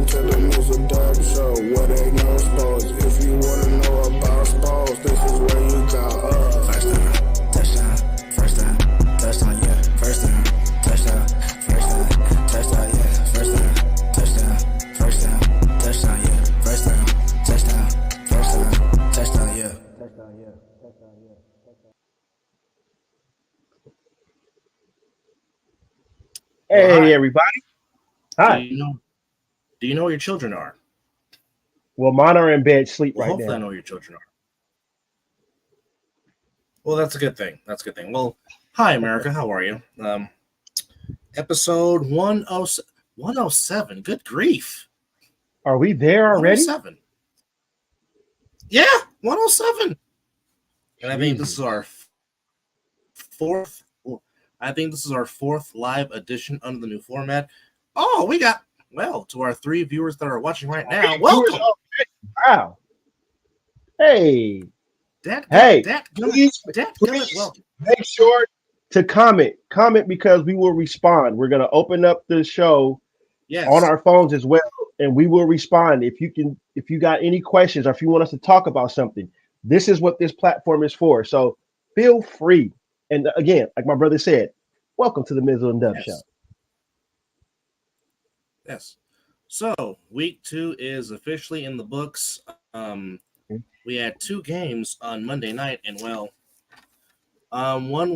Welcome to the Mizzle Dub Show, where they know sports. If you wanna know about sports, this is where you go. First down, touchdown, first down, touchdown, yeah. First down, touchdown, first down, touchdown, yeah. First down, touchdown, first down, touchdown, yeah. First down, touchdown, first down, touchdown, yeah. Touchdown, yeah. Touchdown, yeah. Hey, everybody. Hi. Do you know where your children are? Well, mine are in bed sleep Well, right hopefully now. I know where your children are. Well, that's a good thing. That's a good thing. Well, hi, America. How are you? Episode 107. Good grief. Are we there already? 107. Yeah, 107. And I think this is our fourth. I think this is our fourth live edition under the new format. Oh, we got, well, to our 3 viewers that are watching right now. Welcome. Wow. Hey. Please Welcome. Make sure to comment. Comment because we will respond. We're going to open up the show on our phones as well, and we will respond. If you got any questions or if you want us to talk about something, this is what this platform is for. So feel free. And again, like my brother said, welcome to the Mizzle and Dub Show. Yes. So week 2 is officially in the books. We had 2 games on Monday night, and one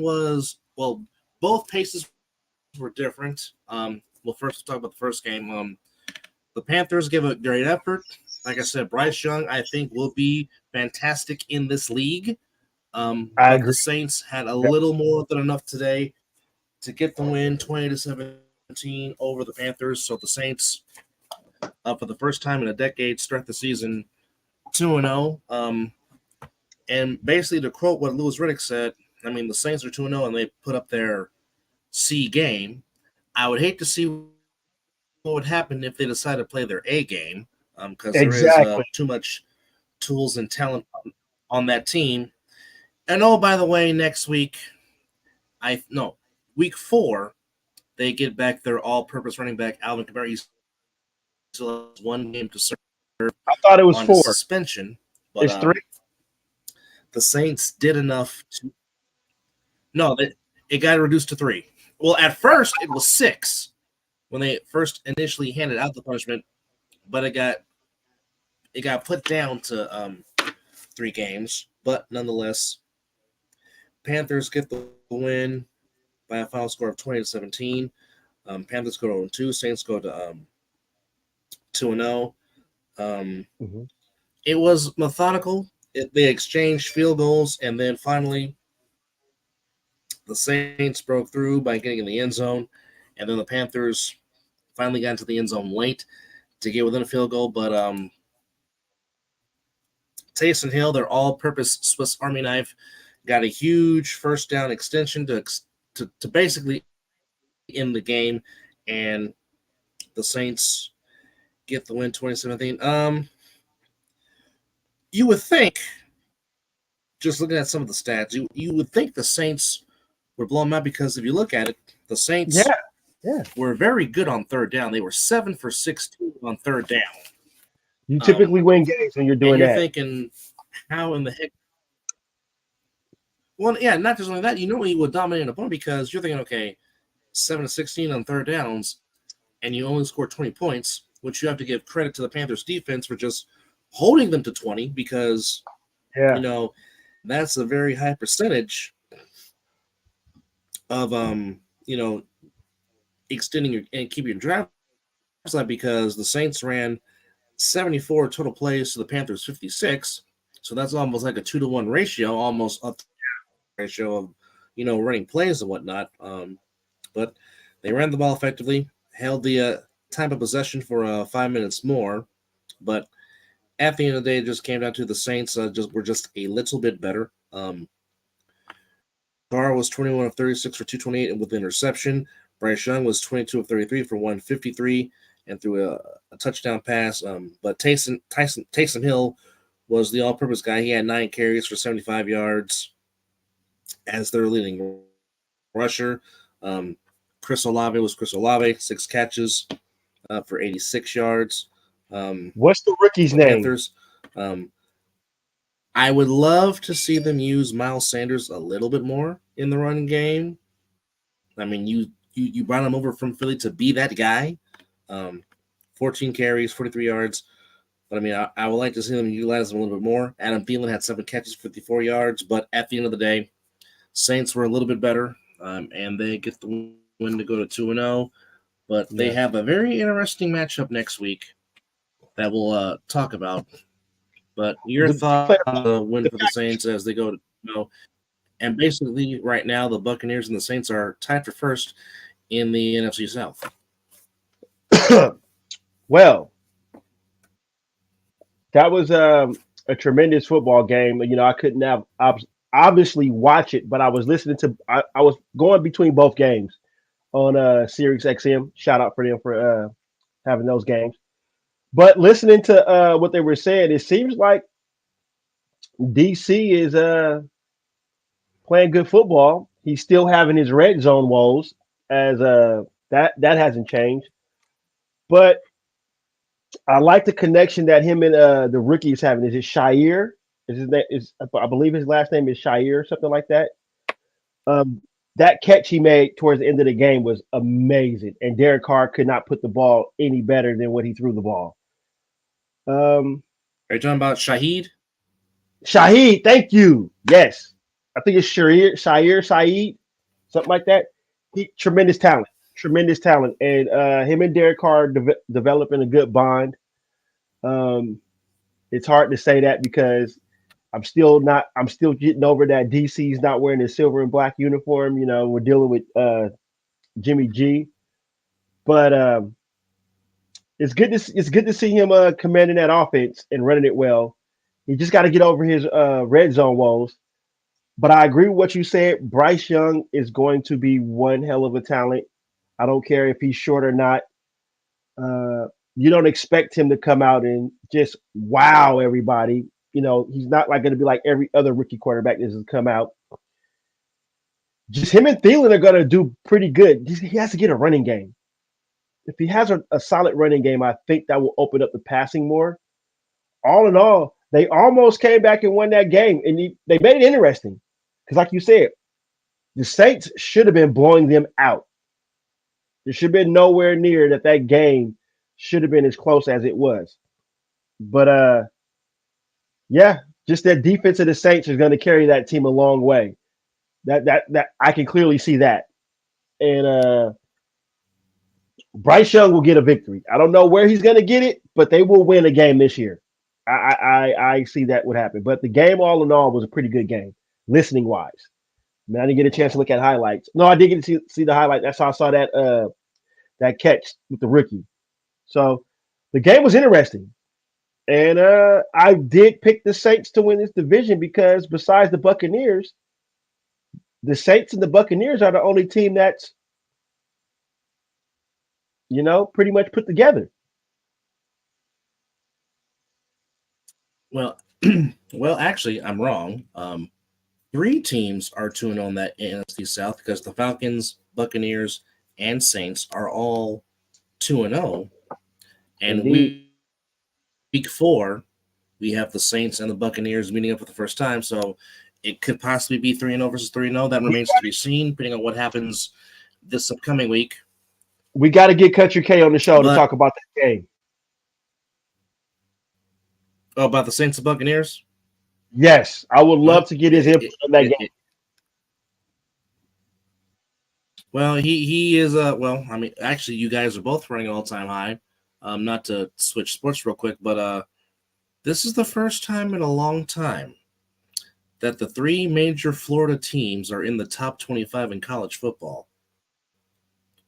was both paces were different. First we'll talk about the first game. The Panthers give a great effort. Like I said, Bryce Young, I think, will be fantastic in this league. But the Saints had a little more than enough today to get the win, 20-17 over the Panthers. So the Saints, for the first time in a decade, start the season 2-0. And basically, to quote what Louis Riddick said, I mean, the Saints are 2-0 and they put up their C game. I would hate to see what would happen if they decide to play their A game, because there is too much tools and talent on that team. And by the way, next week, week 4, they get back their all-purpose running back, Alvin Kamara. He still has 1 game to serve. I thought it was 4. Suspension. But, it's 3. The Saints did enough to. No, it got reduced to 3. Well, at first it was 6 when they first initially handed out the punishment, but it got put down to 3 games. But nonetheless, Panthers get the win by a final score of 20-17. Panthers go to 0-2. Saints go to 2-0. It was methodical. They exchanged field goals, and then finally the Saints broke through by getting in the end zone, and then the Panthers finally got into the end zone late to get within a field goal. But Taysom Hill, their all-purpose Swiss Army knife, got a huge first down extension to basically end the game, and the Saints get the win 2017. You would think, just looking at some of the stats, you would think the Saints were blown out, because if you look at it, the Saints were very good on third down. They were 7 for 16 on third down. You typically win games when you're doing you're that. Thinking, how in the heck? Well, yeah, not just only that, you would dominate an opponent, because you're thinking, okay, 7-16 on third downs, and you only score 20 points, which you have to give credit to the Panthers defense for just holding them to 20, because that's a very high percentage of extending and keeping your drive line, because the Saints ran 74 total plays to the Panthers 56, so that's almost like a 2-to-1 ratio, almost a ratio of running plays and whatnot. But they ran the ball effectively, held the time of possession for 5 minutes more, but at the end of the day, it just came down to the Saints were just a little bit better. Carr was 21 of 36 for 228 and with interception. Bryce Young was 22 of 33 for 153 and threw a touchdown pass. But Taysom Hill was the all-purpose guy. He had 9 carries for 75 yards as their leading rusher. Chris Olave was Chris Olave, 6 catches for 86 yards. What's the rookie's the name? Panthers. I would love to see them use Miles Sanders a little bit more in the running game. I mean, you brought him over from Philly to be that guy. 14 carries, 43 yards. But I mean, I would like to see them utilize him a little bit more. Adam Thielen had 7 catches, 54 yards. But at the end of the day, Saints were a little bit better, and they get the win to go to 2-0. But they have a very interesting matchup next week that we'll talk about. But your thought on the win for the Saints as they go to 2-0. And basically, right now, the Buccaneers and the Saints are tied for first in the NFC South. Well, that was a tremendous football game. You know, I couldn't have obviously watch it, but I was listening to. I was going between both games on Sirius XM. Shout out for them for having those games. But listening to what they were saying, it seems like DC is playing good football. He's still having his red zone woes, as that hasn't changed. But I like the connection that him and the rookie is having. Is it Shire? Is his name? I believe his last name is Shire, something like that. That catch he made towards the end of the game was amazing, and Derek Carr could not put the ball any better than what he threw the ball. Are you talking about Shaheed? Shaheed, thank you. Yes, I think it's Shire, Saeed, something like that. Tremendous talent, and him and Derek Carr developing a good bond. It's hard to say that because I'm still getting over that DC's not wearing his silver and black uniform. You know, we're dealing with Jimmy G, but it's good to see him commanding that offense and running it well. He just got to get over his red zone woes. But I agree with what you said. Bryce Young is going to be one hell of a talent. I don't care if he's short or not. You don't expect him to come out and just wow everybody. You know, he's not like going to be like every other rookie quarterback that has come out. Just him and Thielen are going to do pretty good. He has to get a running game. If he has a solid running game, I think that will open up the passing more. All in all, they almost came back and won that game, and they made it interesting. Because like you said, the Saints should have been blowing them out. There should have been nowhere near that game should have been as close as it was. But yeah, just that defense of the Saints is going to carry that team a long way. That I can clearly see that. And Bryce Young will get a victory. I don't know where he's going to get it, but they will win a game this year. I see that would happen. But the game, all in all, was a pretty good game, listening wise. I mean, I didn't get a chance to look at highlights. No, I did get to see the highlight. That's how I saw that catch with the rookie. So the game was interesting. And I did pick the Saints to win this division because besides the Buccaneers, the Saints and the Buccaneers are the only team that's, you know, pretty much put together. Well, actually, I'm wrong. 3 teams are 2-0 on that NFC South because the Falcons, Buccaneers, and Saints are all 2-0. And week 4, we have the Saints and the Buccaneers meeting up for the first time. So it could possibly be 3-0 versus 3-0. That remains to be seen, depending on what happens this upcoming week. We got to get Country K on the show to talk about that game. Oh, about the Saints and Buccaneers? Yes, I would love to get his input on that game. Well, he is well, I mean, actually, you guys are both running all-time high. Not to switch sports real quick, but this is the first time in a long time that the 3 major Florida teams are in the top 25 in college football.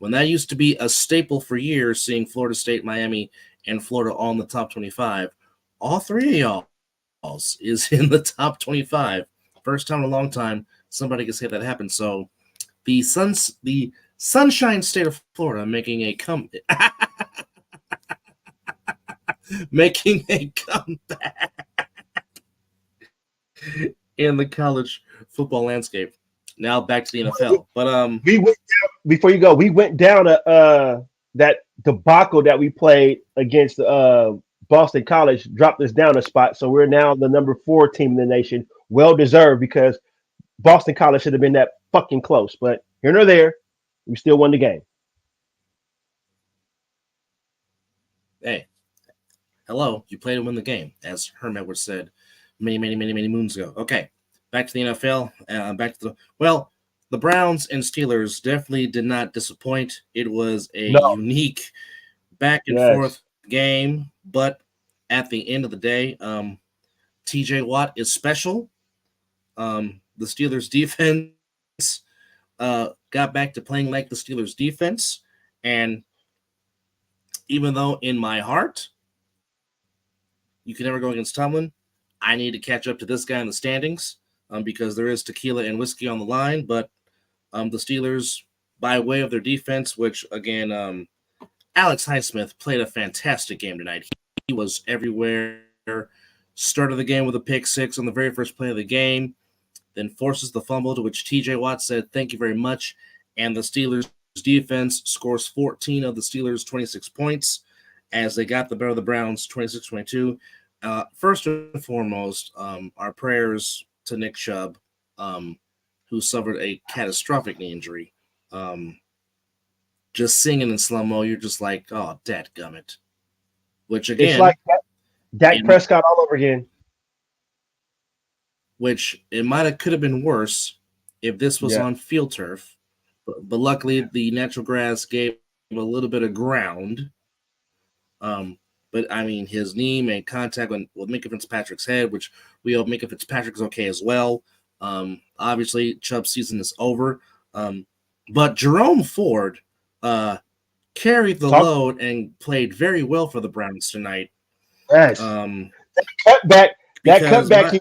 When that used to be a staple for years, seeing Florida State, Miami, and Florida all in the top 25, all 3 of y'all is in the top 25. First time in a long time somebody can say that happened. So the Sunshine State of Florida making a comeback in the college football landscape. Now back to the NFL. But we went down, before you go, we went down that debacle that we played against Boston College dropped us down a spot, so we're now the number 4 team in the nation. Well deserved because Boston College should have been that fucking close, but here nor there, we still won the game. Hey, hello, you played to win the game, as Herm Edwards said many moons ago. Okay, back to the NFL. The Browns and Steelers definitely did not disappoint. It was a unique back and forth game, but at the end of the day, TJ Watt is special. The Steelers defense got back to playing like the Steelers defense, and even though in my heart you can never go against Tomlin, I need to catch up to this guy in the standings because there is tequila and whiskey on the line. But the Steelers, by way of their defense, which again, Alex Highsmith played a fantastic game tonight. He was everywhere. Started the game with a pick six on the very first play of the game, then forces the fumble, to which TJ Watt said, "Thank you very much." And the Steelers defense scores 14 of the Steelers' 26 points as they got the better of the Browns 26-22. First and foremost, our prayers to Nick Chubb, who suffered a catastrophic knee injury. Just singing in slow-mo, you're just like, oh, dadgummit. Which, again... It's like Dak Prescott all over again. Which it could have been worse if this was on field turf. But luckily, the natural grass gave him a little bit of ground. But, I mean, his knee made contact with Minka Fitzpatrick's head, which we hope Minka Fitzpatrick's okay as well. Obviously, Chubb's season is over. But Jerome Ford carried the load and played very well for the Browns tonight. Yes. That cutback.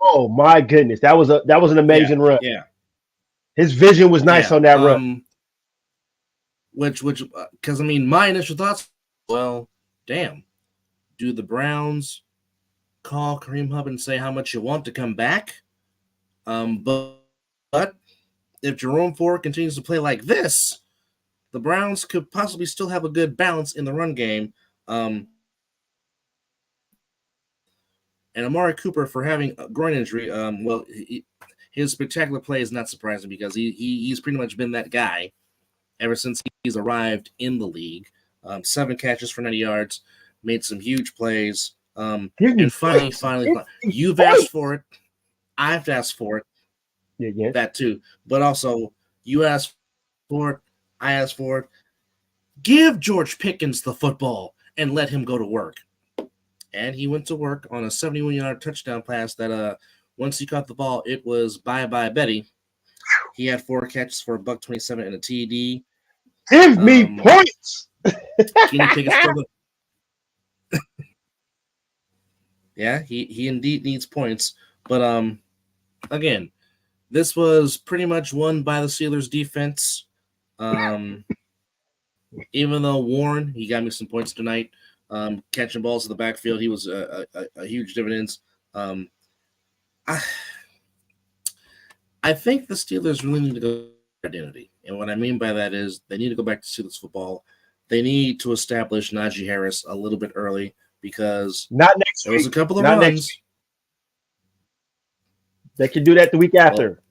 Oh my goodness, that was an amazing run. Yeah, his vision was nice on that run. Which, because I mean, my initial thoughts. Well, damn, do the Browns call Kareem Hunt and say how much you want to come back? But if Jerome Ford continues to play like this, the Browns could possibly still have a good balance in the run game. And Amari Cooper, for having a groin injury, his spectacular play is not surprising because he's pretty much been that guy ever since he's arrived in the league. 7 catches for 90 yards, made some huge plays. And finally, you've asked for it. I've asked for it. Yeah. That too. But also, you asked for it. I asked for it. Give George Pickens the football and let him go to work. And he went to work on a 71-yard touchdown pass that once he caught the ball, it was bye-bye Betty. He had 4 catches for $127 and a TD. Give me points. Yeah, he indeed needs points. But again, this was pretty much won by the Steelers defense. Even though Warren, he got me some points tonight. Catching balls in the backfield, he was a huge dividends. I think the Steelers really need to go to identity. And what I mean by that is they need to go back to Steelers football. They need to establish Najee Harris a little bit early because not next there week. was a couple of not runs. They can do that the week after.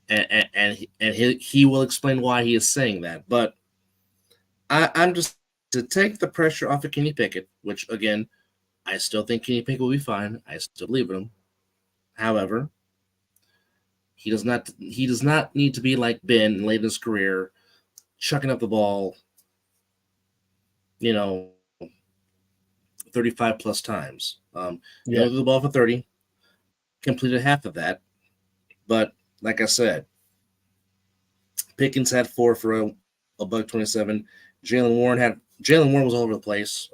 And he will explain why he is saying that. But I'm just to take the pressure off of Kenny Pickett, which, again, I still think Kenny Pickett will be fine. I still believe in him. However, he does not need to be like Ben late in his career, chucking up the ball, 35 plus times. He threw the ball for 30, completed half of that. But like I said, Pickens had 4 for a $127. Jalen Warren was all over the place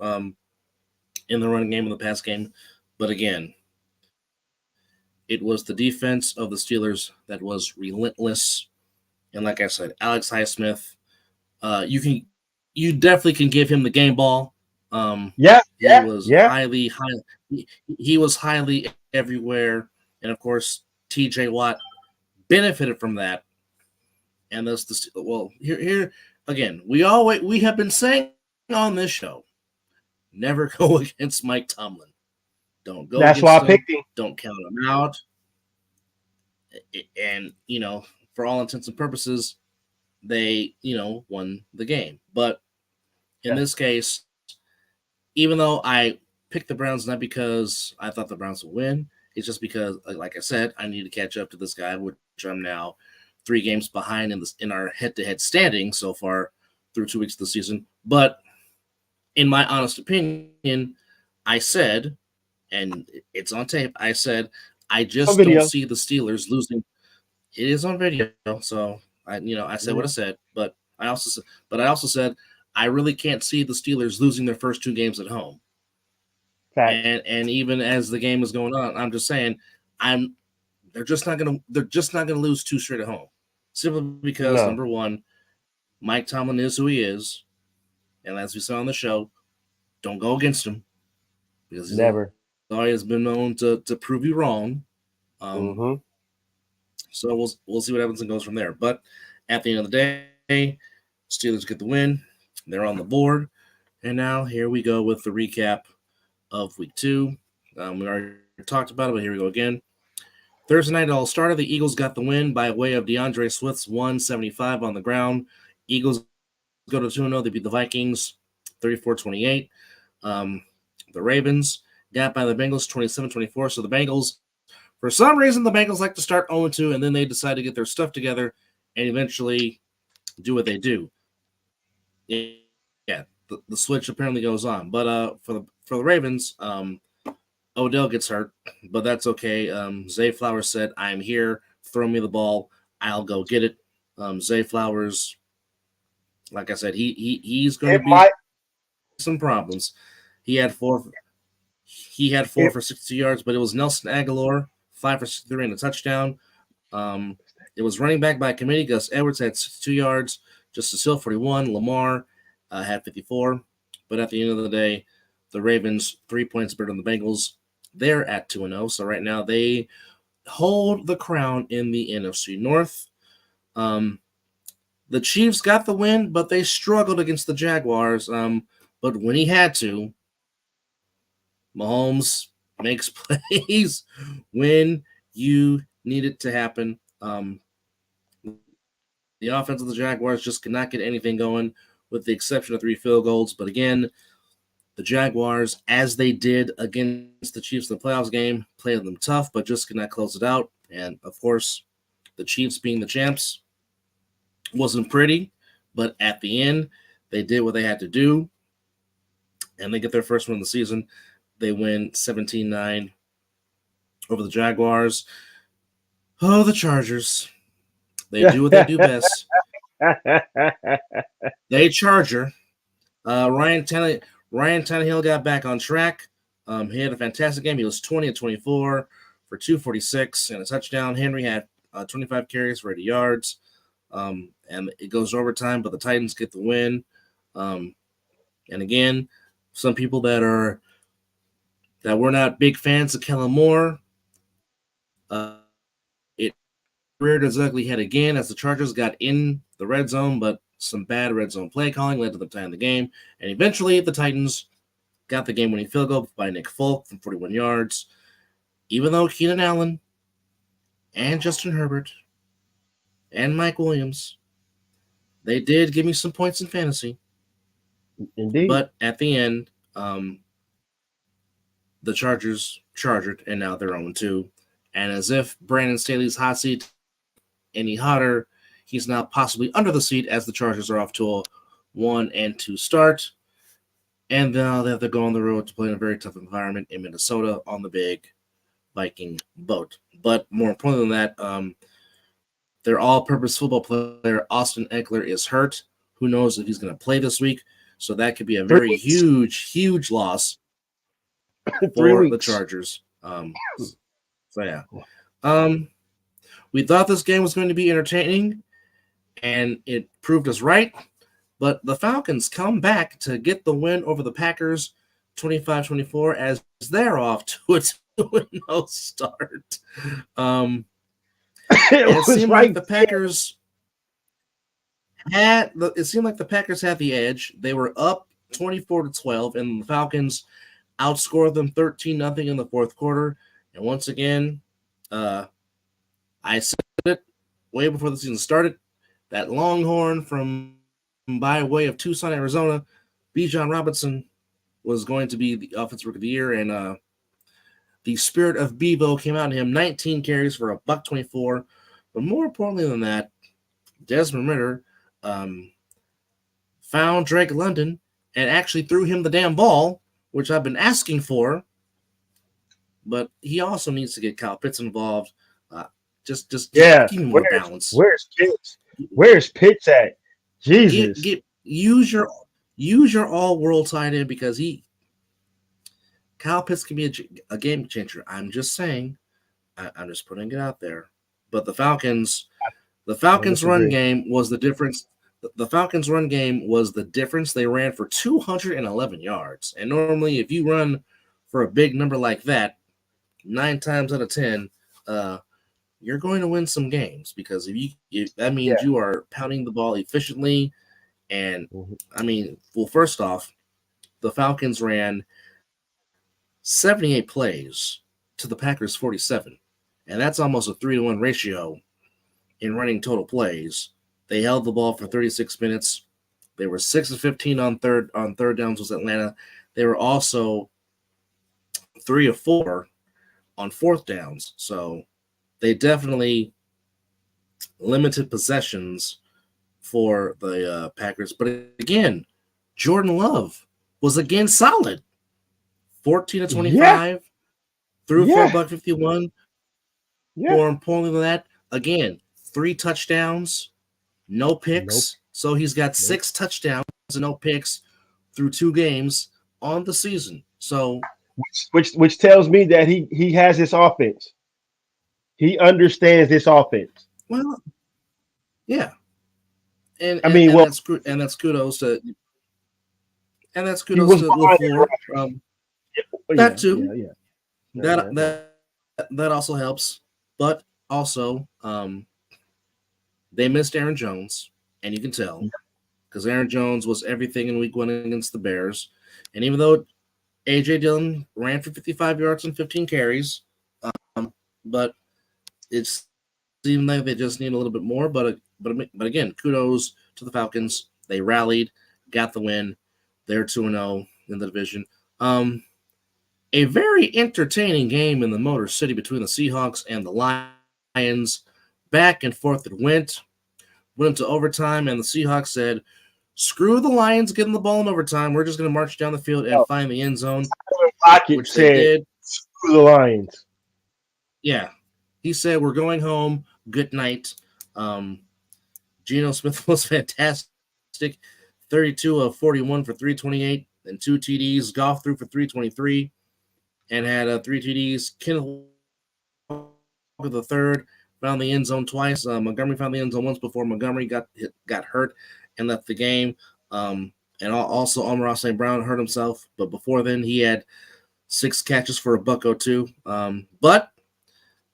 in the running game and the pass game. But again, it was the defense of the Steelers that was relentless. And like I said, Alex Highsmith, you definitely can give him the game ball. He was highly everywhere. And of course, TJ Watt benefited from that. And here again, we have been saying on this show, never go against Mike Tomlin. Don't go That's why against I him. picked him. Don't count him out. And for all intents and purposes, they won the game. But in this case, even though I picked the Browns not because I thought the Browns would win, it's just because, like I said, I need to catch up to this guy, which I'm now 3 games behind in our head-to-head standing so far through 2 weeks of the season. But in my honest opinion, I said, and it's on tape, I said, I just don't see the Steelers losing. It is on video, so I said what I said, but I also said I really can't see the Steelers losing their first 2 games at home. And even as the game is going on, I'm just saying they're just not gonna lose 2 straight at home. Simply because number one, Mike Tomlin is who he is, and as we saw on the show, don't go against him because he's always been known to prove you wrong. So we'll see what happens and goes from there. But at the end of the day, Steelers get the win. They're on the board. And now here we go with the recap of week 2. We already talked about it, but here we go again. Thursday night it all started. The Eagles got the win by way of DeAndre Swift's 175 on the ground. Eagles go to 2-0. They beat the Vikings 34-28. The Ravens got by the Bengals 27-24. So the Bengals, for some reason, the Bengals like to start 0-2, and then they decide to get their stuff together and eventually do what they do. Yeah, the switch apparently goes on. But for the Ravens, Odell gets hurt, but that's okay. Zay Flowers said, "I'm here. Throw me the ball. I'll go get it." Zay Flowers, like I said, he's going to be some problems. He had 4 for 62 yards, but it was Nelson Aguilar, 5 for 63 and a touchdown. It was running back by committee. Gus Edwards had 62 yards. Justice Hill, 41. Lamar had 54. But at the end of the day, the Ravens, 3 points better than the Bengals. They're at 2-0. So right now they hold the crown in the NFC North. The Chiefs got the win, but they struggled against the Jaguars. But when he had to, Mahomes makes plays when you need it to happen. The offense of the Jaguars just could not get anything going, with the exception of 3 field goals. But again, the Jaguars, as they did against the Chiefs in the playoffs game, played them tough, but just could not close it out. And, of course, the Chiefs being the champs wasn't pretty, but at the end, they did what they had to do, and they get their first win of the season. They win 17-9 over the Jaguars. Oh, the Chargers. They do what they do best. They Charger. Ryan Tannehill got back on track. He had a fantastic game. He was 20-24 for 246 and a touchdown. Henry had 25 carries for 80 yards. And it goes to overtime, but the Titans get the win. And again, some people that were not big fans of Kellen Moore, it reared its ugly head again as the Chargers got in the red zone, but some bad red zone play calling led to them tying the game. And eventually the Titans got the game-winning field goal by Nick Folk from 41 yards. Even though Keenan Allen and Justin Herbert and Mike Williams, they did give me some points in fantasy. Indeed. But at the end, the Chargers charged, and now they're 0-2. And as if Brandon Staley's hot seat any hotter, he's now possibly under the seat as the Chargers are off to a 1-2 start. And now they have to go on the road to play in a very tough environment in Minnesota on the big Viking boat. But more importantly than that, their all-purpose football player, Austin Eckler, is hurt. Who knows if he's going to play this week? So that could be a very huge, huge loss for the Chargers. So, yeah. We thought this game was going to be entertaining, and it proved us right. But the Falcons come back to get the win over the Packers 25-24 as they're off to a 2-0 start. It seemed like the Packers it seemed like the Packers had the edge. They were up 24-12, and the Falcons outscored them 13-0 in the fourth quarter. And once again, I said it way before the season started. That Longhorn from by way of Tucson, Arizona, Bijan Robinson, was going to be the offensive rookie of the year, and the spirit of Bevo came out in him. 19 carries for a $124. But more importantly than that, Desmond Ridder found Drake London and actually threw him the damn ball, which I've been asking for. But he also needs to get Kyle Pitts involved. Just give him more balance. Where's Pitts? Where's Pitts at? Jesus. Use your all-world tight end because Kyle Pitts can be a game changer. I'm just saying. I'm just putting it out there. But the Falcons run game was the difference. The Falcons run game was the difference. They ran for 211 yards. And normally if you run for a big number like that, 9 times out of 10, you're going to win some games because that means you are pounding the ball efficiently. And I mean, well, first off, the Falcons ran 78 plays to the Packers 47, and that's almost a 3-to-1 ratio in running total plays. They held the ball for 36 minutes. They were 6 of 15 on third downs with Atlanta. They were also 3 of 4 on fourth downs. So they definitely limited possessions for the Packers. But again, Jordan Love was again solid. 14 of 25, threw for $151. More importantly than that, again, 3 touchdowns, no picks. So he's got 6 touchdowns and no picks through 2 games on the season. So which tells me that he has this offense. He understands this offense. Well, yeah. And that's kudos to LaFleur. That too. That also helps. But also, they missed Aaron Jones, and you can tell because Aaron Jones was everything in week 1 against the Bears. And even though A.J. Dillon ran for 55 yards and 15 carries, but it seemed like they just need a little bit more. But again, kudos to the Falcons. They rallied, got the win. They're 2-0 in the division. A very entertaining game in the Motor City between the Seahawks and the Lions. Back and forth it went into overtime, and the Seahawks said, screw the Lions getting the ball in overtime. We're just going to march down the field and find the end zone, which they did. Screw the Lions. Yeah. He said, we're going home. Good night. Geno Smith was fantastic. 32 of 41 for 328 and 2 TDs. Goff threw for 323 and had 3 TDs. Kenneth Walker the third found the end zone twice. Montgomery found the end zone once before Montgomery got hurt and left the game. And also Amon-Ra St. Brown hurt himself. But before then, he had 6 catches for a $102. But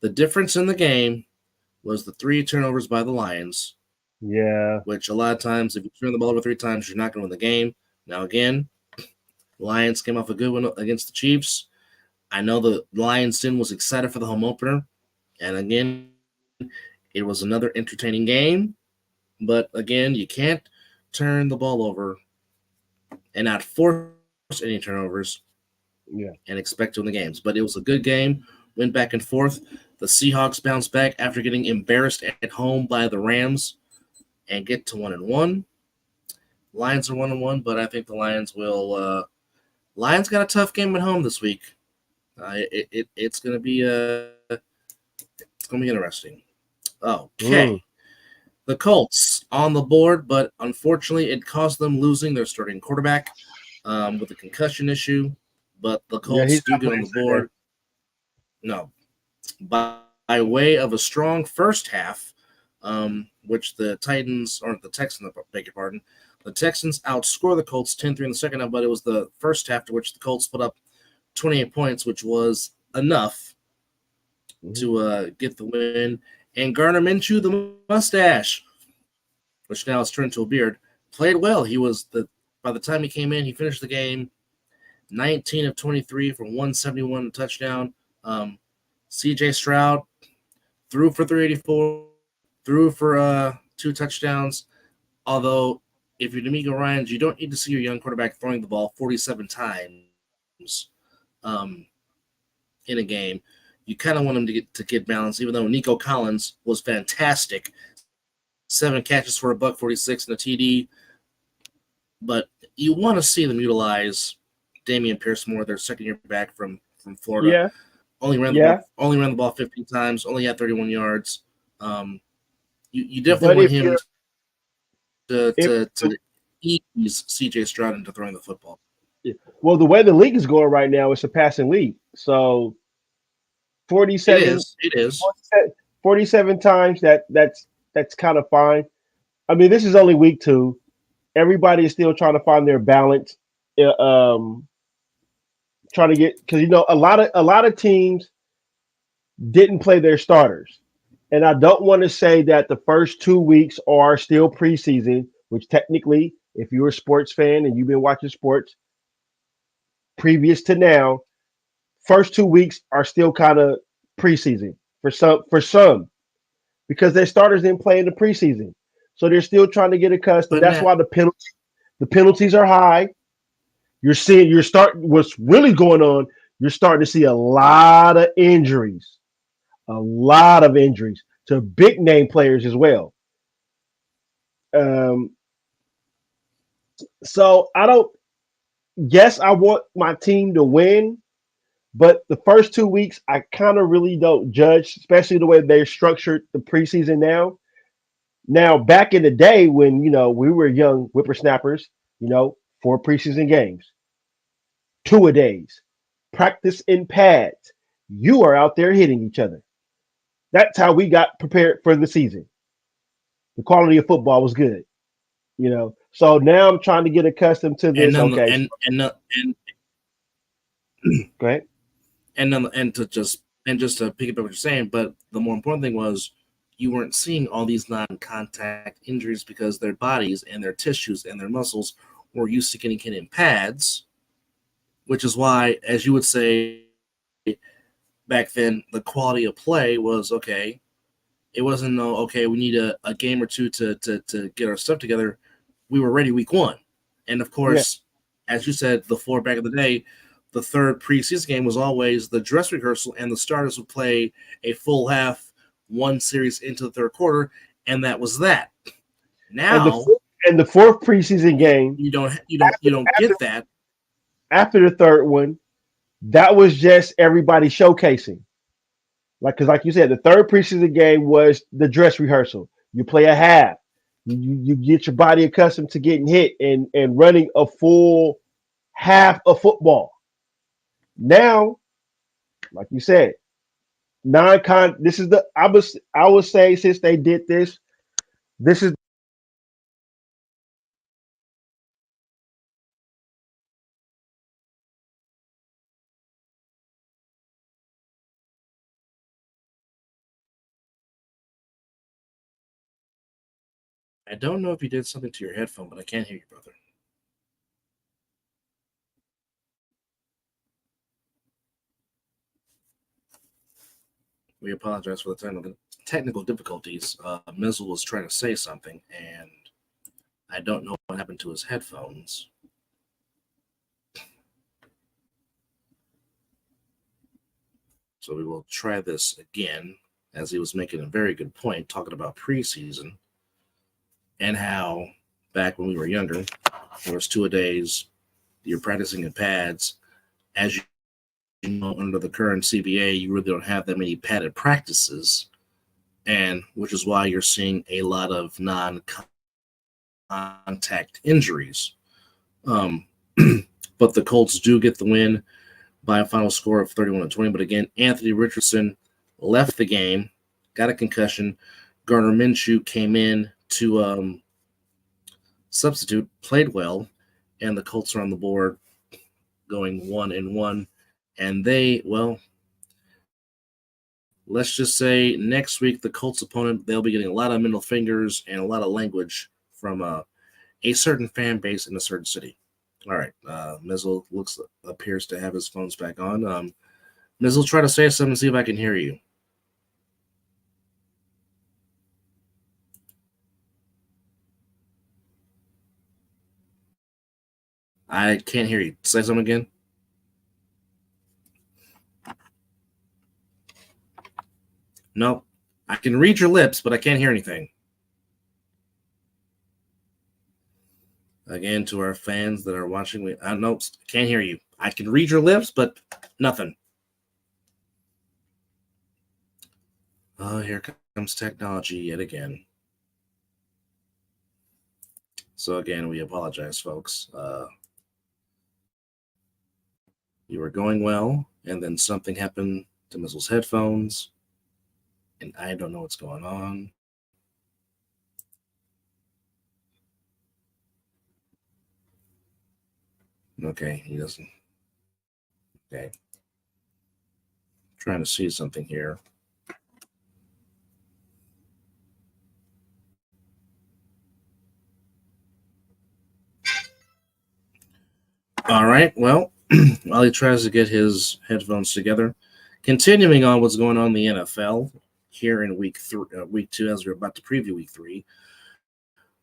the difference in the game was the 3 turnovers by the Lions. Yeah. Which a lot of times, if you turn the ball over 3 times, you're not going to win the game. Now, again, Lions came off a good one against the Chiefs. I know the Lions Den was excited for the home opener. And again, it was another entertaining game. But again, you can't turn the ball over and not force any turnovers and expect to win the games. But it was a good game. Went back and forth. The Seahawks bounced back after getting embarrassed at home by the Rams and get to 1-1. Lions are 1-1, but I think the Lions will. Lions got a tough game at home this week. It's going to be interesting. Okay. The Colts on the board, but unfortunately, it cost them losing their starting quarterback with a concussion issue. But the Colts do get on the board. No, by way of a strong first half, which the Texans, beg your pardon, the Texans outscore the Colts 10-3 in the second half, but it was the first half to which the Colts put up 28 points, which was enough to get the win. And Gardner Minshew, the mustache, which now has turned into a beard, played well. By the time he came in, he finished the game 19 of 23 for 171 touchdown. CJ Stroud threw for 384, threw for 2 touchdowns. Although, if you're D'Amico Ryans, you don't need to see your young quarterback throwing the ball 47 times in a game. You kind of want him to get balance, even though Nico Collins was fantastic. 7 catches for $146 and a TD. But you want to see them utilize Damian Pierce more, their second-year back from Florida. Yeah. Only ran the ball 15 times, only had 31 yards. You definitely want him to ease CJ Stroud into throwing the football. Well, the way the league is going right now, it's a passing league. So 47 it is 47 times that's kind of fine. I mean, this is only week 2. Everybody is still trying to find their balance. Trying to get, because a lot of teams didn't play their starters. And I don't want to say that the first 2 weeks are still preseason, which technically, if you're a sports fan and you've been watching sports previous to now, first 2 weeks are still kind of preseason for some, because their starters didn't play in the preseason. So they're still trying to get accustomed. That's why the penalties are high. What's really going on, you're starting to see a lot of injuries to big name players as well. So I want my team to win, but the first 2 weeks, I kind of really don't judge, especially the way they're structured the preseason now. Now, back in the day when, we were young whippersnappers, 4 preseason games, 2-a-days, practice in pads. You are out there hitting each other. That's how we got prepared for the season. The quality of football was good, So now I'm trying to get accustomed to this. Go ahead. And just to pick up what you're saying, but the more important thing was you weren't seeing all these non-contact injuries because their bodies and their tissues and their muscles were used to getting hit in pads, which is why, as you would say back then, the quality of play was okay. It wasn't we need a game or two to get our stuff together. We were ready week 1. And of course, as you said, the floor back in the day, the third preseason game was always the dress rehearsal, and the starters would play a full half, 1 series into the third quarter, and that was that. Now, and the fourth preseason game, you don't get that. After the third one, that was just everybody showcasing. Because like you said, the third preseason game was the dress rehearsal. You play a half. You get your body accustomed to getting hit and running a full half of football. Now, like you said, this is I would say, since they did this is I don't know if you did something to your headphone, but I can't hear you, brother. We apologize for the technical difficulties. Mizzle was trying to say something, and I don't know what happened to his headphones. So we will try this again, as he was making a very good point, talking about preseason and how back when we were younger, there was 2-a-days, you're practicing in pads. As you know, under the current CBA, you really don't have that many padded practices, and which is why you're seeing a lot of non-contact injuries. But the Colts do get the win by a final score of 31-20. But again, Anthony Richardson left the game, got a concussion. Gardner Minshew came in to substitute, played well, and the Colts are on the board going 1-1. And they let's just say next week the Colts opponent, they'll be getting a lot of middle fingers and a lot of language from a certain fan base in a certain city. All right, Mizzle appears to have his phones back on. Mizzle, try to say something, see if I can hear you. I can't hear you. Say something again. Nope. I can read your lips, but I can't hear anything. Again, to our fans that are watching, nope, can't hear you. I can read your lips, but nothing. Oh, here comes technology yet again. So again, we apologize, folks. You were going well, and then something happened to Mizzle's headphones, and I don't know what's going on. Okay, he doesn't. Okay. Trying to see something here. All right, well, while he tries to get his headphones together, continuing on what's going on in the NFL here in week 2, as we're about to preview week 3,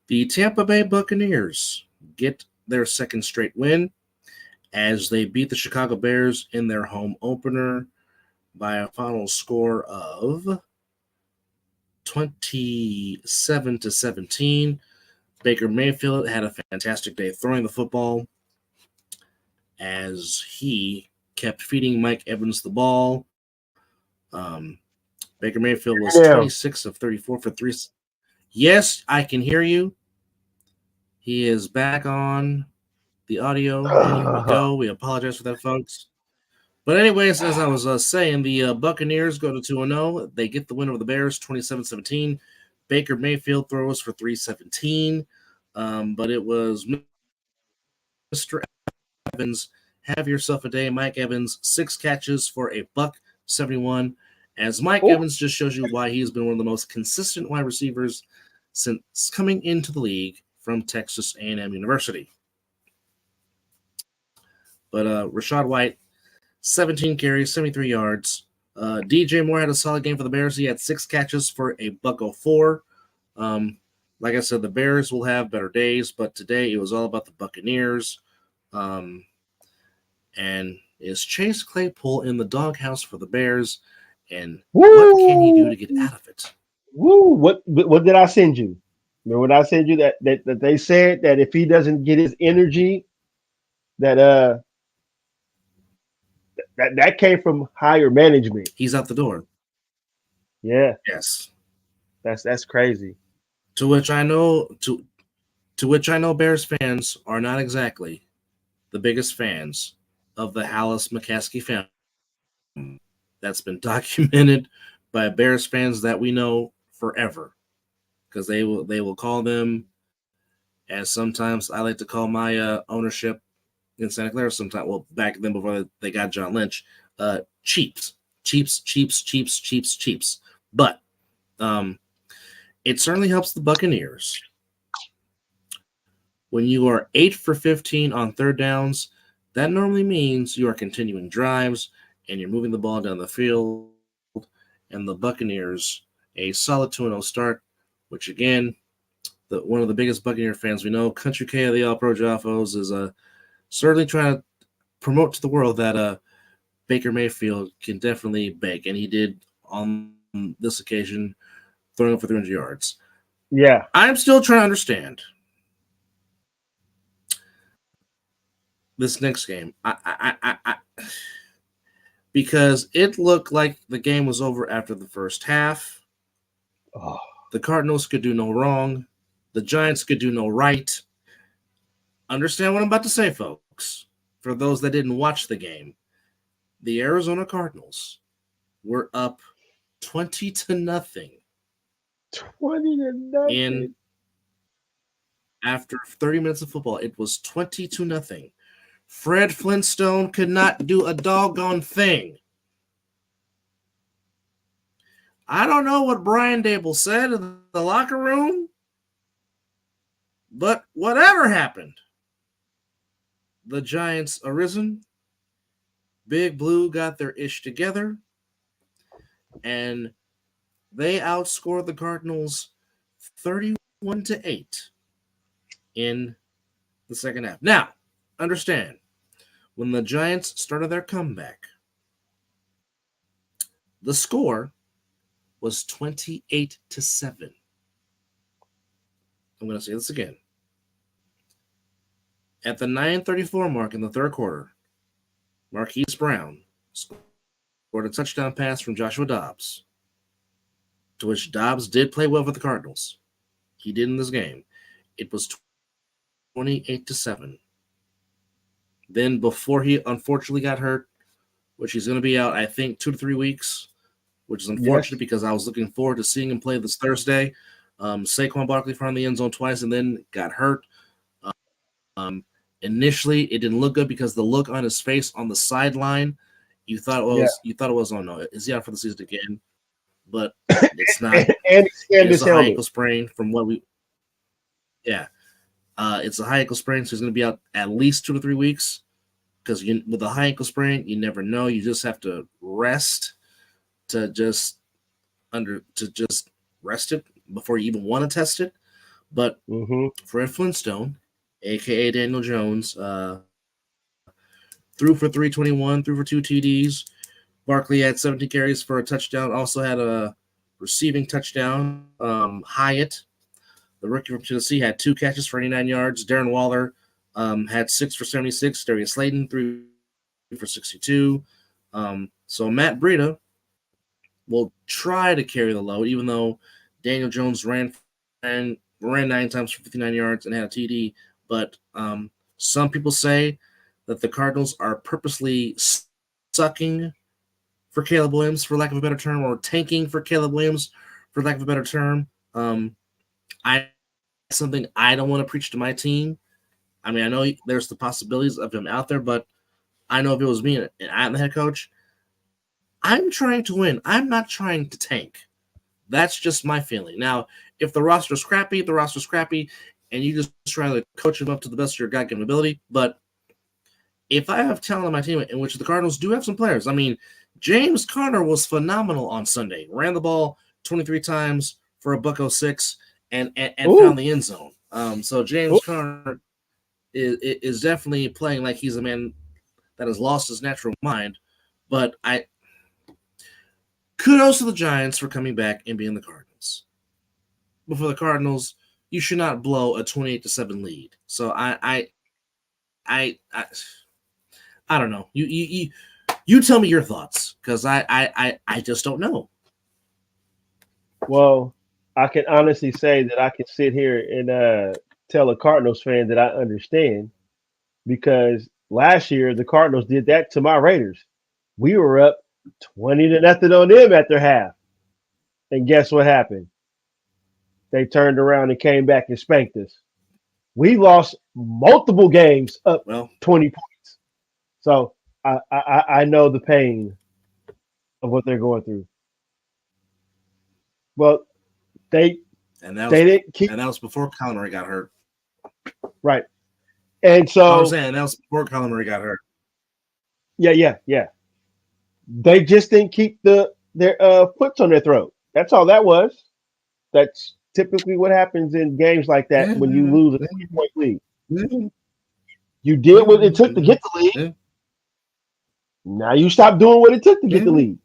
the Tampa Bay Buccaneers get their second straight win as they beat the Chicago Bears in their home opener by a final score of 27-17. Baker Mayfield had a fantastic day throwing the football as he kept feeding Mike Evans the ball. Baker Mayfield was 26 of 34 for 3. Yes, I can hear you. He is back on the audio. And here we go. We apologize for that, folks. But anyways, as I was saying, the Buccaneers go to 2-0. They get the win over the Bears, 27-17. Baker Mayfield throws for 317. But it was Mr. Evans. Have yourself a day. Mike Evans, 6 catches for a $171. As Mike Evans just shows you why he's been one of the most consistent wide receivers since coming into the league from Texas A&M University. But Rachaad White, 17 carries, 73 yards. DJ Moore had a solid game for the Bears. He had 6 catches for a $104. Like I said, the Bears will have better days, but today it was all about the Buccaneers. And is Chase Claypool in the doghouse for the Bears? And what can he do to get out of it? What did I send you? Remember what I sent you that they said that if he doesn't get his energy, that came from higher management. He's out the door. Yeah. Yes. That's crazy. To which I know Bears fans are not exactly the biggest fans of the Hallis McCaskey family. That's been documented by Bears fans that we know forever, because they will call them, as sometimes I like to call my ownership in Santa Clara. Sometimes, well, back then before they got John Lynch, cheaps. But it certainly helps the Buccaneers when you are 8 for 15 on third downs. That normally means you are continuing drives and you're moving the ball down the field. And the Buccaneers, a solid 2-0 start, which again, one of the biggest Buccaneer fans we know, Country K of the All Pro Jaffos, is certainly trying to promote to the world that Baker Mayfield can definitely bake, and he did on this occasion, throwing for 300 yards. Yeah. I'm still trying to understand this next game. Because it looked like the game was over after the first half. Oh. The Cardinals could do no wrong. The Giants could do no right. Understand what I'm about to say, folks. For those that didn't watch the game, the Arizona Cardinals were up 20-0. 20-0. After 30 minutes of football, it was 20-0. Fred Flintstone could not do a doggone thing. I don't know what Brian Dable said in the locker room, but whatever happened, the Giants arisen. Big Blue got their ish together, and they outscored the Cardinals 31-8 in the second half. Now, understand, when the Giants started their comeback, the score was 28-7. I'm going to say this again. At the 9:34 mark in the third quarter, Marquise Brown scored a touchdown pass from Joshua Dobbs, to which Dobbs did play well for the Cardinals. He did in this game. It was 28-7. Then before he unfortunately got hurt, which he's going to be out, I think, 2 to 3 weeks, which is unfortunate because I was looking forward to seeing him play this Thursday. Saquon Barkley found the end zone twice and then got hurt. Initially, it didn't look good because the look on his face on the sideline, you thought it was, oh no, is he out for the season again? But it's not. And it's a high ankle sprain from what we. Yeah, it's a high ankle sprain, so he's going to be out at least 2 to 3 weeks. Because with a high ankle sprain, you never know. You just have to rest to just rest it before you even want to test it. But Fred Flintstone, aka Daniel Jones, threw for 321, threw for 2 TDs. Barkley had 17 carries for a touchdown. Also had a receiving touchdown. Hyatt, the rookie from Tennessee, had 2 catches for 89 yards. Darren Waller had 6 for 76. Darius Slayton 3 for 62. So Matt Breida will try to carry the load, even though Daniel Jones ran 9 times for 59 yards and had a TD. But some people say that the Cardinals are purposely sucking for Caleb Williams, for lack of a better term, or tanking for Caleb Williams, for lack of a better term. Something I don't want to preach to my team. I mean, I know there's the possibilities of him out there, but I know if it was me and I'm the head coach, I'm trying to win. I'm not trying to tank. That's just my feeling. Now, if the roster's crappy, and you just try to coach him up to the best of your God-given ability. But if I have talent on my team, in which the Cardinals do have some players, I mean, James Conner was phenomenal on Sunday. Ran the ball 23 times for a $106 and found the end zone. So James Conner is definitely playing like he's a man that has lost his natural mind. But kudos to the Giants for coming back and being the Cardinals. But for the Cardinals, you should not blow a 28-7 lead. So I don't know. You tell me your thoughts, because I just don't know. Well, I can honestly say that I can sit here and tell a Cardinals fan that I understand, because last year the Cardinals did that to my Raiders. We were up 20-0 on them at their half. And guess what happened? They turned around and came back and spanked us. We lost multiple games up 20 points. So I know the pain of what they're going through. Well, that was before Kyler Murray got hurt. Right. And so I was saying that was before Kyler Murray got hurt. Yeah. They just didn't keep their foots on their throat. That's all that was. That's typically what happens in games like that when you lose a 20-point lead. You did what it took to get the lead. Now you stop doing what it took to get the lead.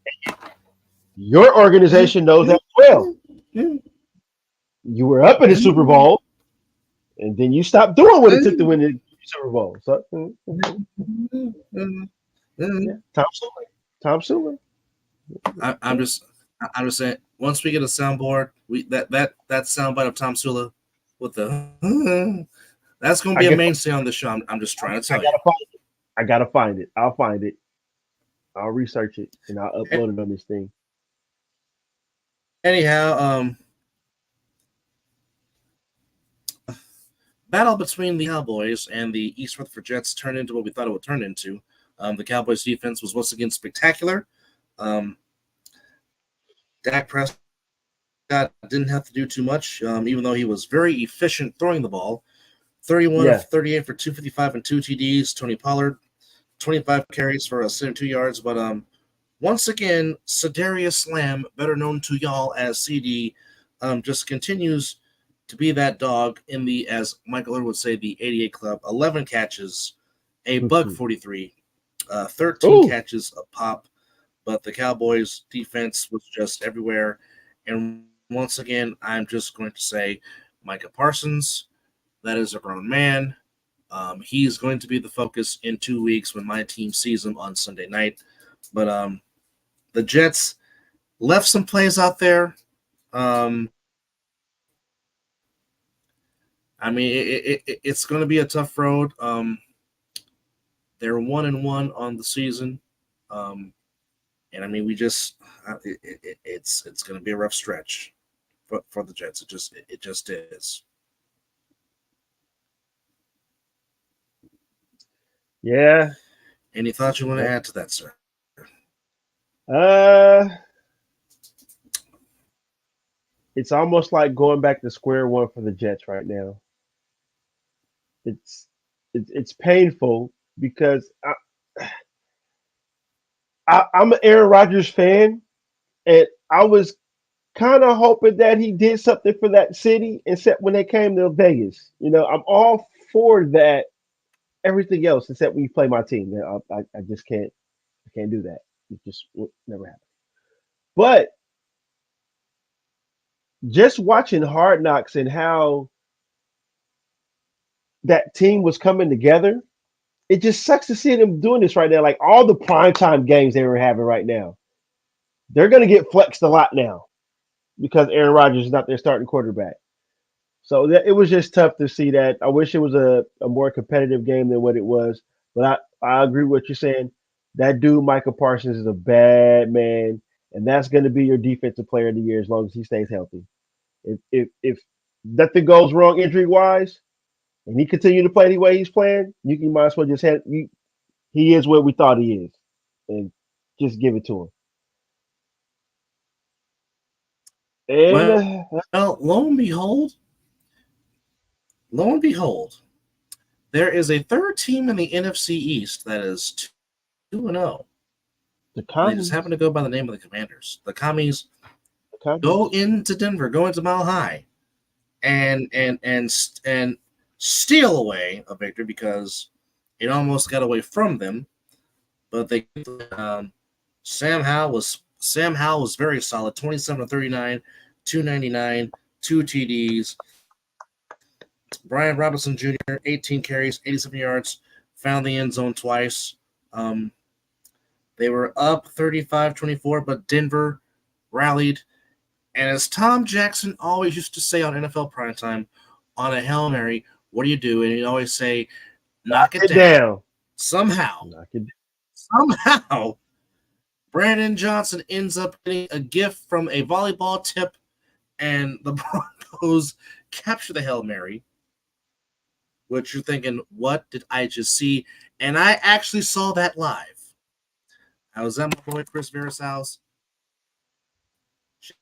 Your organization knows that well. You were up in the Super Bowl, and then you stopped doing what it took to win the Super Bowl. So, Tom Sewell. I'm just saying. Once we get a soundboard, that soundbite of Tom Sewell with the that's going to be a mainstay on the show. I'm just trying to tell you. I gotta find it. I'll find it. I'll research it and I'll upload it on this thing. Anyhow, battle between the Cowboys and the East Rutherford Jets turned into what we thought it would turn into. The Cowboys defense was once again spectacular. Dak Prescott didn't have to do too much, even though he was very efficient throwing the ball. 31 of 38 for 255 and 2 TDs. Tony Pollard, 25 carries for 72 yards. But once again, Sedarius Slam, better known to y'all as CD, just continues to be that dog in the, as Michael Irvin would say, the 88 club. 11 catches, a buck 43, 13 catches a pop. But the Cowboys' defense was just everywhere. And once again, I'm just going to say Micah Parsons, that is a grown man. He's going to be the focus in 2 weeks when my team sees him on Sunday night. But the Jets left some plays out there. I mean, it's going to be a tough road. They're 1-1 on the season. And I mean, it's going to be a rough stretch for the Jets. It just is. Yeah. Any thoughts you want to add to that, sir? It's almost like going back to square one for the Jets right now. It's painful because I'm an Aaron Rodgers fan, and I was kind of hoping that he did something for that city, except when they came to Vegas. I'm all for that. Everything else, except when you play my team, I just can't do that. It just never happened. But just watching Hard Knocks and how that team was coming together, it just sucks to see them doing this right now. Like all the primetime games they were having right now, they're going to get flexed a lot now because Aaron Rodgers is not their starting quarterback. So it was just tough to see that. I wish it was a more competitive game than what it was. But I agree with what you're saying. That dude, Michael Parsons, is a bad man, and that's going to be your defensive player of the year as long as he stays healthy. If nothing goes wrong injury wise, and he continue to play the way he's playing, you might as well just he is what we thought he is, and just give it to him. And well, lo and behold, there is a third team in the NFC East that is 2-0. They just happen to go by the name of the Commanders. The Commies go into Denver, go into Mile High, and steal away a victory because it almost got away from them. But they Sam Howell was very solid, 27-39, 299, 2 TDs. Brian Robinson Jr., 18 carries, 87 yards, found the end zone twice. They were up 35-24, but Denver rallied. And as Tom Jackson always used to say on NFL Primetime, on a Hail Mary, what do you do? And he'd always say, knock it down. Somehow, Brandon Johnson ends up getting a gift from a volleyball tip, and the Broncos capture the Hail Mary. Which you're thinking, what did I just see? And I actually saw that live. I was at my boy Chris Vera's house. Shout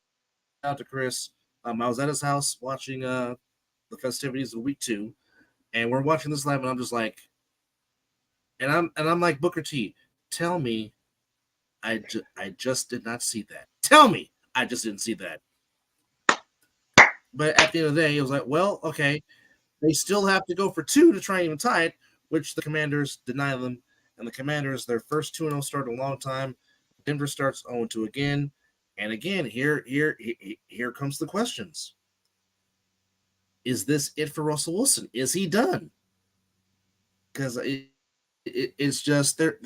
out to Chris. I was at his house watching the festivities of week 2, and we're watching this live, and I'm just like, and I'm like, Booker T, tell me, I just did not see that. Tell me, I just didn't see that. But at the end of the day, it was like, well, okay. They still have to go for 2 to try and even tie it, which the Commanders deny them. And the Commanders, their first 2-0 start in a long time. Denver starts 0-2 again. And again, here comes the questions. Is this it for Russell Wilson? Is he done? Because it's just the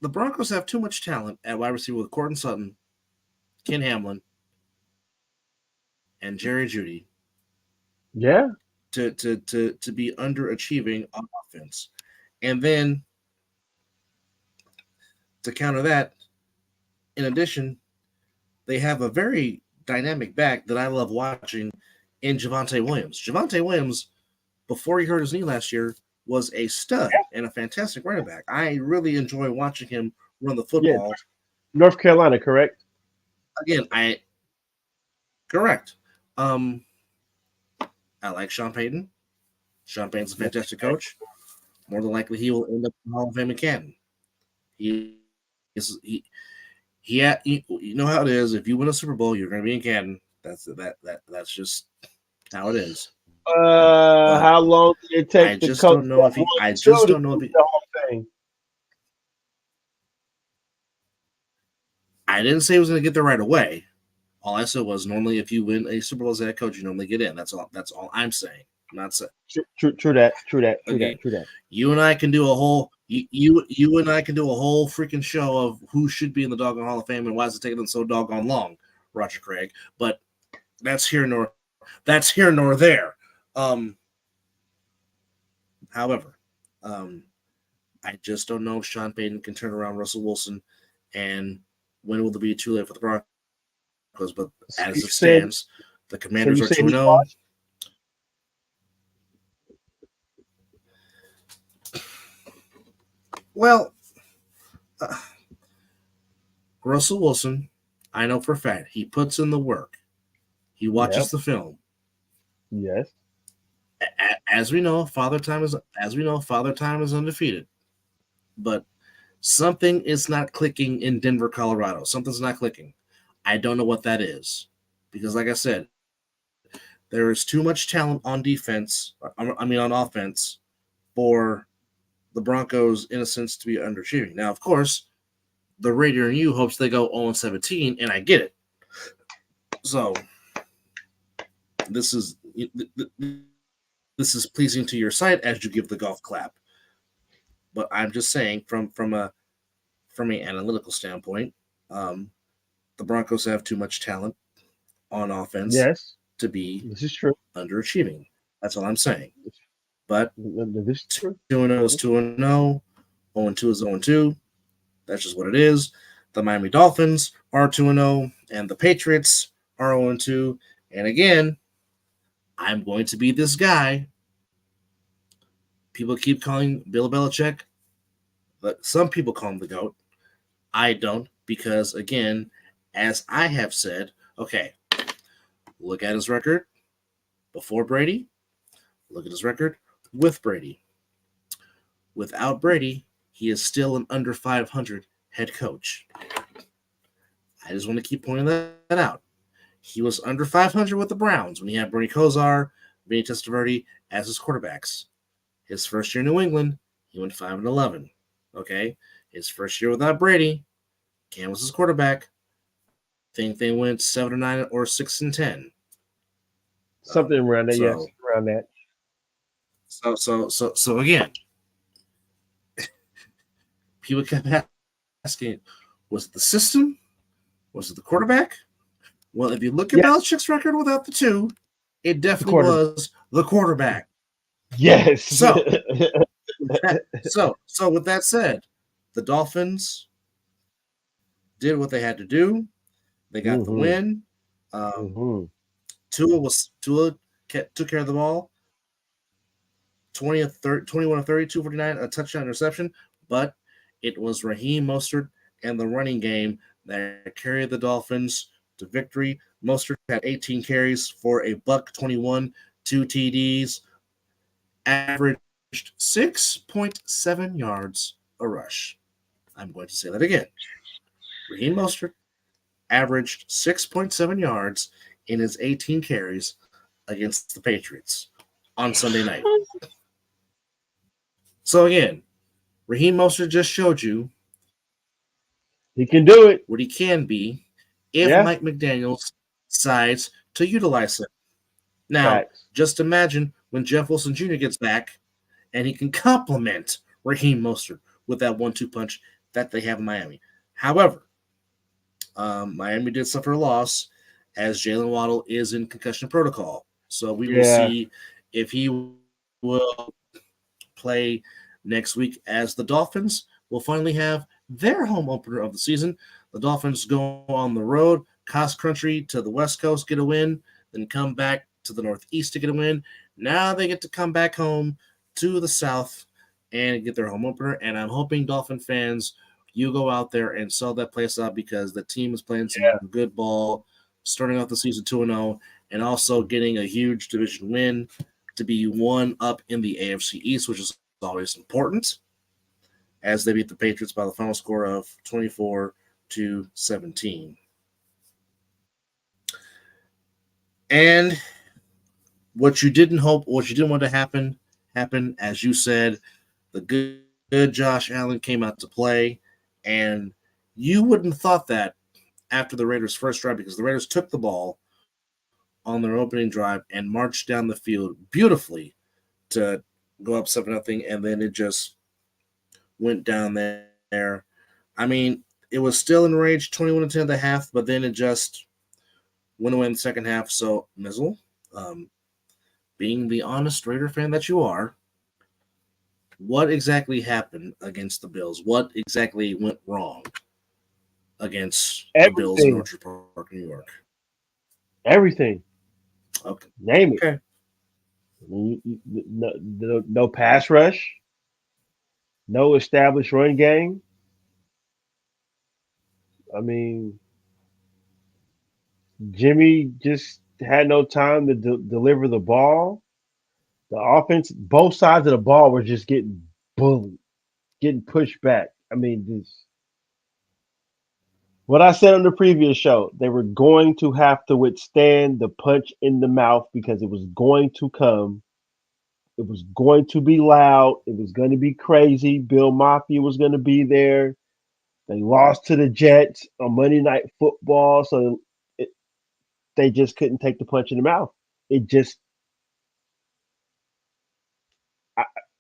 Broncos have too much talent at wide receiver with Courtland Sutton, Ken Hamlin, and Jerry Jeudy. Yeah. To be underachieving on offense. And then to counter that, in addition, they have a very dynamic back that I love watching in Javonte Williams. Javonte Williams, before he hurt his knee last year, was a stud and a fantastic running back. I really enjoy watching him run the football. Yeah. North Carolina, correct? again, correct. I like Sean Payton. Sean Payton's a fantastic coach. More than likely, he will end up in the Hall of Fame in Canton. He is you know how it is. If you win a Super Bowl, you're going to be in Canton. That's just how it is. But How long did it I take the just coach don't know that if won he. I two just to don't know get if he. the Hall of Fame? I didn't say he was going to get there right away. All I said was normally if you win a Super Bowl as head coach, you normally get in. That's all. That's all I'm saying. I'm not saying. True that. Okay. You and I can do a whole you and I can do a whole freaking show of who should be in the doggone Hall of Fame and why is it taking them so doggone long, Roger Craig. But that's here nor there. However, I just don't know if Sean Payton can turn around Russell Wilson, and when will it be too late for the Broncos? But as it stands, the Commanders are 2-0. Well, Russell Wilson, I know for a fact, he puts in the work. He watches the film. Yes. As we know, Father Time is undefeated. But something is not clicking in Denver, Colorado. Something's not clicking. I don't know what that is. Because like I said, there is too much talent on defense, on offense, for the Broncos, in a sense, to be underachieving. Now, of course, the Raider and you hopes they go 0-17, and I get it. So this is pleasing to your side as you give the golf clap. But I'm just saying, from an analytical standpoint, the Broncos have too much talent on offense to be this is true. Underachieving. That's all I'm saying. But this is true. 2-0 is 2-0, 0-2 is 0-2. That's just what it is. The Miami Dolphins are 2-0, and the Patriots are 0-2. And again, I'm going to be this guy. People keep calling Bill Belichick, but some people call him the GOAT. I don't, because again, as I have said, okay, look at his record before Brady. Look at his record with Brady. Without Brady, he is still an under 500 head coach. I just want to keep pointing that out. He was under 500 with the Browns when he had Bernie Kosar, Vinny Testaverde as his quarterbacks. His first year in New England, he went 5-11. Okay? His first year without Brady, Cam was his quarterback. I think they went 7-9 or 6-10. Something around that, yes. Around that. So again, people kept asking, was it the system? Was it the quarterback? Well, if you look at Belichick's record without the two, it definitely was the quarterback. Yes. So with that said, the Dolphins did what they had to do. They got the win. Tua took care of the ball. 21 of 30, 249, a touchdown interception, but it was Raheem Mostert and the running game that carried the Dolphins to victory. Mostert had 18 carries for a $121, 2 TDs, averaged 6.7 yards a rush. I'm going to say that again. Raheem Mostert averaged 6.7 yards in his 18 carries against the Patriots on Sunday night. So again, Raheem Mostert just showed you he can do it. What he can be if Mike McDaniels decides to utilize him. Now, just imagine when Jeff Wilson Jr. gets back and he can complement Raheem Mostert with that 1-2 punch that they have in Miami. However, Miami did suffer a loss as Jalen Waddle is in concussion protocol. So we will see if he will play next week, as the Dolphins will finally have their home opener of the season. The Dolphins go on the road, cross country to the West Coast, get a win, then come back to the Northeast to get a win. Now they get to come back home to the South and get their home opener. And I'm hoping Dolphin fans you go out there and sell that place out because the team is playing some Yeah. good ball, starting off the season 2-0, and also getting a huge division win to be one up in the AFC East, which is always important, as they beat the Patriots by the final score of 24-17. And what you didn't want to happen, as you said, the good Josh Allen came out to play, and you wouldn't have thought that after the Raiders' first drive because the Raiders took the ball on their opening drive and marched down the field beautifully to go up 7-0, and then it just went down there. I mean, it was still in range 21-10 at the half, but then it just went away in the second half. So, Mizzle, um, being the honest Raider fan that you are, what exactly happened against the Bills? What exactly went wrong against the Bills in Everything. Orchard Park, New York? Everything. Okay. Name it. Okay. No pass rush. No established run game. I mean, Jimmy just had no time to deliver the ball. The offense, both sides of the ball were just getting bullied, getting pushed back. I mean, this what I said on the previous show, they were going to have to withstand the punch in the mouth because it was going to come. It was going to be loud. It was going to be crazy. Bill Mafia was going to be there. They lost to the Jets on Monday Night Football, so they just couldn't take the punch in the mouth. It just,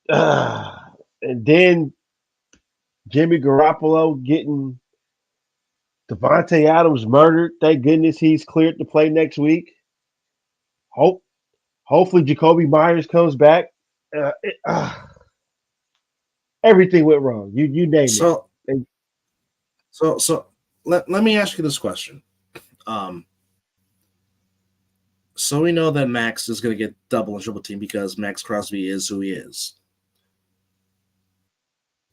and then Jimmy Garoppolo getting Devontae Adams murdered. Thank goodness he's cleared to play next week. Hope, hopefully Jacoby Myers comes back. Uh, it, uh, Everything went wrong. You name it. So, And so let me ask you this question. Um, so we know that Max is going to get double and triple team because Max Crosby is who he is.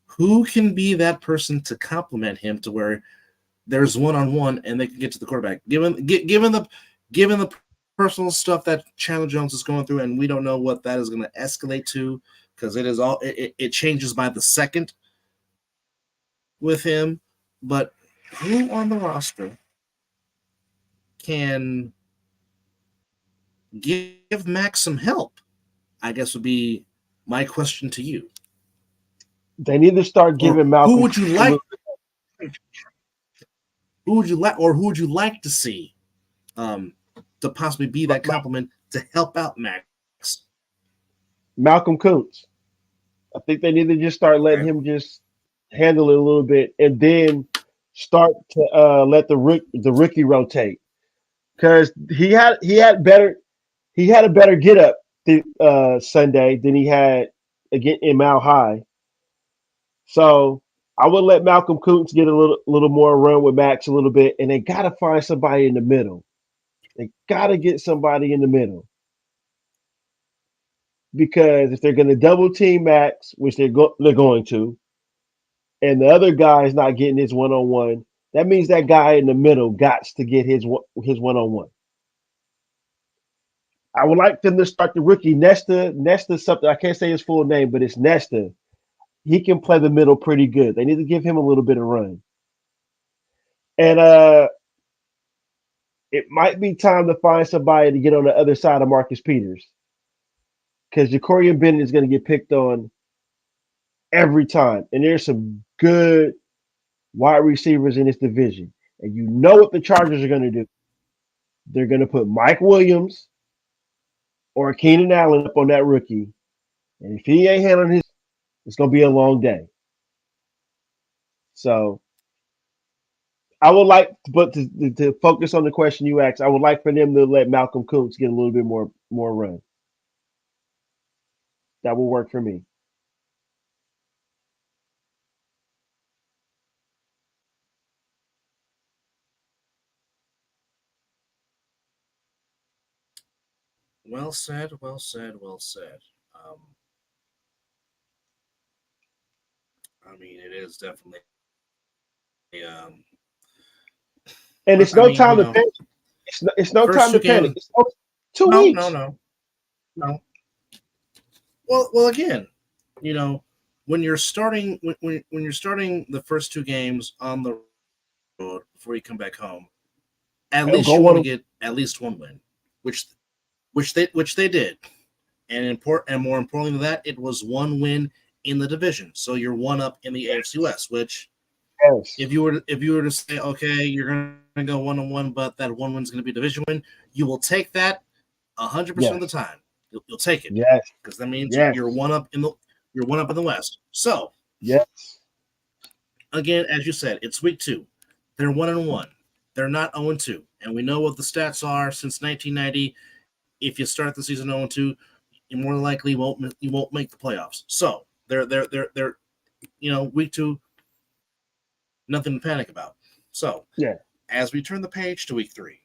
Who can be that person to complement him to where there's one-on-one and they can get to the quarterback? Given the personal stuff that Chandler Jones is going through, and we don't know what that is going to escalate to because it changes by the second with him. But who on the roster can give Max some help? I guess would be my question to you. they need to start Or giving Malcolm a little. who would you like to see um, to possibly be that compliment to help out Max? Malcolm Kuntz. I think they need to just start letting Okay. him just handle it a little bit, and then start to let the rookie rotate because he had a better get up Sunday than he had again in Mile High. So I would let Malcolm Kuntz get a little more run with Max a little bit, and they got to find somebody in the middle. They got to get somebody in the middle because if they're going to double team Max, which they're going to, and the other guy is not getting his 1-on-1, that means that guy in the middle got to get his 1-on-1. I would like them to start the rookie Nesta. Nesta something I can't say his full name, but it's Nesta. He can play the middle pretty good. They need to give him a little bit of run. And it might be time to find somebody to get on the other side of Marcus Peters. Because Jacorian Bennett is going to get picked on every time. And there's some good wide receivers in this division. And you know what the Chargers are going to do. They're going to put Mike Williams or Keenan Allen up on that rookie. And if he ain't handling his, it's going to be a long day. So I would like, but to focus on the question you asked, I would like for them to let Malcolm Kuntz get a little bit more run. That will work for me. Well said. Well said. Well said. I mean, it is definitely And it's no time to panic. It's no time to panic. It's 2 weeks. No. Well, again, when you're starting when you're starting the first 2 games on the road before you come back home, at least you want to get at least one win, which they did, and more importantly than that, it was one win in the division. So you're one up in the AFC West, which if you were to say, okay, you're going to go 1-1, but that one win's going to be a division win, you will take that 100% of the time. You'll take it, because that means you're one up in the West. So again, as you said, it's week 2. They're 1-1. They're not 0-2, and we know what the stats are since 1990. If you start the season 0-2, you more than likely won't make the playoffs. So they're week 2, nothing to panic about. So as we turn the page to week 3,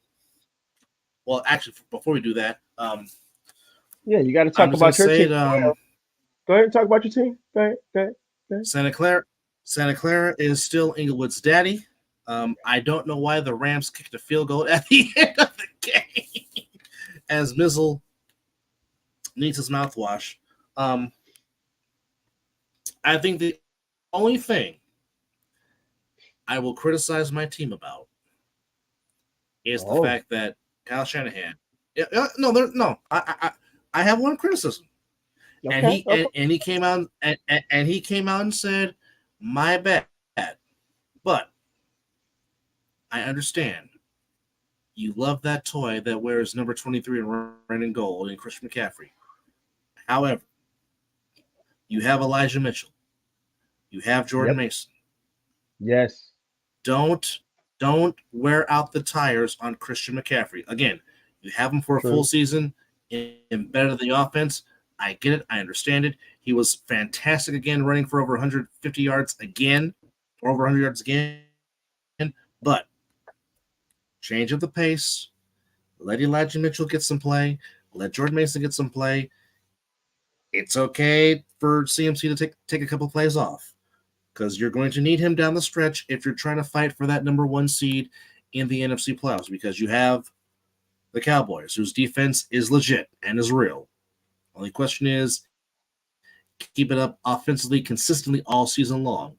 well, actually, before we do that, you got to talk about your team. Go ahead and talk about your team. Go ahead. Santa Clara is still Inglewood's daddy. I don't know why the Rams kicked a field goal at the end of the game as Mizzle needs his mouthwash. I think the only thing I will criticize my team about is the fact that Kyle Shanahan. I have one criticism, and he came out and said, "My bad," but I understand. You love that toy that wears number 23 and red and gold in Christian McCaffrey. However, you have Elijah Mitchell. You have Jordan Mason. Yes. Don't wear out the tires on Christian McCaffrey. Again, you have him for a full season, embedded in the offense. I get it. I understand it. He was fantastic again, running for over 150 yards again, or over 100 yards again. But change of the pace. Let Elijah Mitchell get some play. Let Jordan Mason get some play. It's okay for CMC to take a couple plays off, because you're going to need him down the stretch if you're trying to fight for that number 1 seed in the NFC playoffs, because you have the Cowboys, whose defense is legit and is real. Only question is, keep it up offensively consistently all season long,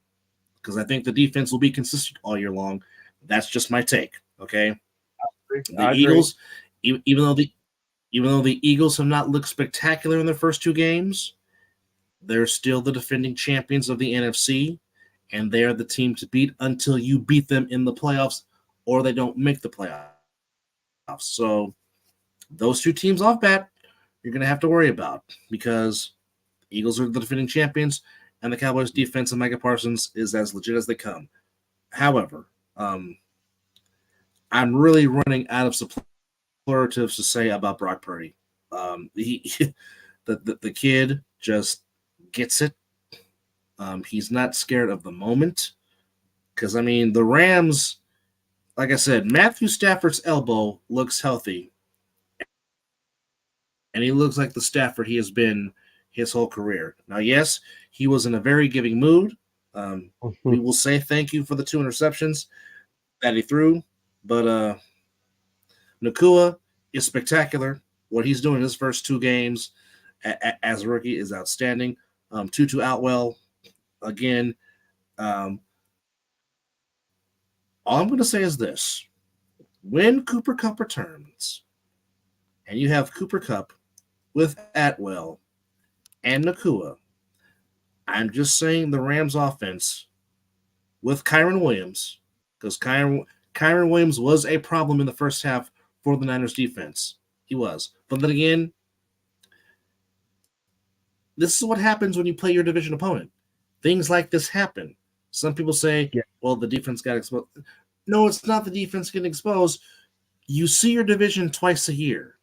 because I think the defense will be consistent all year long. That's just my take. Okay, the Eagles, even though the Eagles have not looked spectacular in their first 2 games, they're still the defending champions of the NFC, and they are the team to beat until you beat them in the playoffs, or they don't make the playoffs. So those 2 teams off bat, you're going to have to worry about, because the Eagles are the defending champions, and the Cowboys' defense and Micah Parsons is as legit as they come. However, I'm really running out of superlatives to say about Brock Purdy. The kid just gets it. He's not scared of the moment, because, the Rams, like I said, Matthew Stafford's elbow looks healthy, and he looks like the Stafford he has been his whole career. Now, yes, he was in a very giving mood. We will say thank you for the 2 interceptions that he threw, but Nakua is spectacular. What he's doing in his first 2 games as a rookie is outstanding. Tutu Outwell, again, all I'm going to say is this. When Cooper Kupp returns, and you have Cooper Kupp with Atwell and Nakua, I'm just saying the Rams offense with Kyron Williams, because Kyron Williams was a problem in the first half for the Niners defense. He was. But then again, this is what happens when you play your division opponent. Things like this happen. Some people say, well, the defense got exposed. No, it's not the defense getting exposed. You see your division twice a year.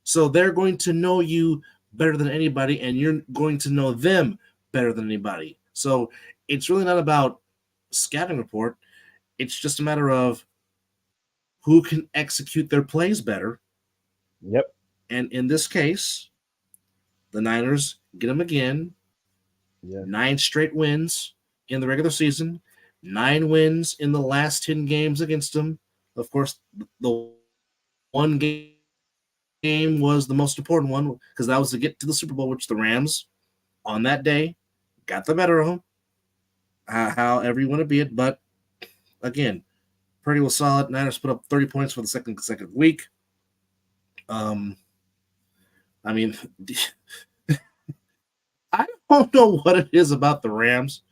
So they're going to know you better than anybody, and you're going to know them better than anybody. So it's really not about scouting report. It's just a matter of who can execute their plays better. Yep. And in this case, the Niners get them again. 9 straight wins in the regular season. 9 wins in the last 10 games against them. Of course, the one game was the most important one because that was to get to the Super Bowl, which the Rams on that day got the better of them. However you want to be it, but again, Purdy was solid. Niners put up 30 points for the second consecutive week. I mean, I don't know what it is about the Rams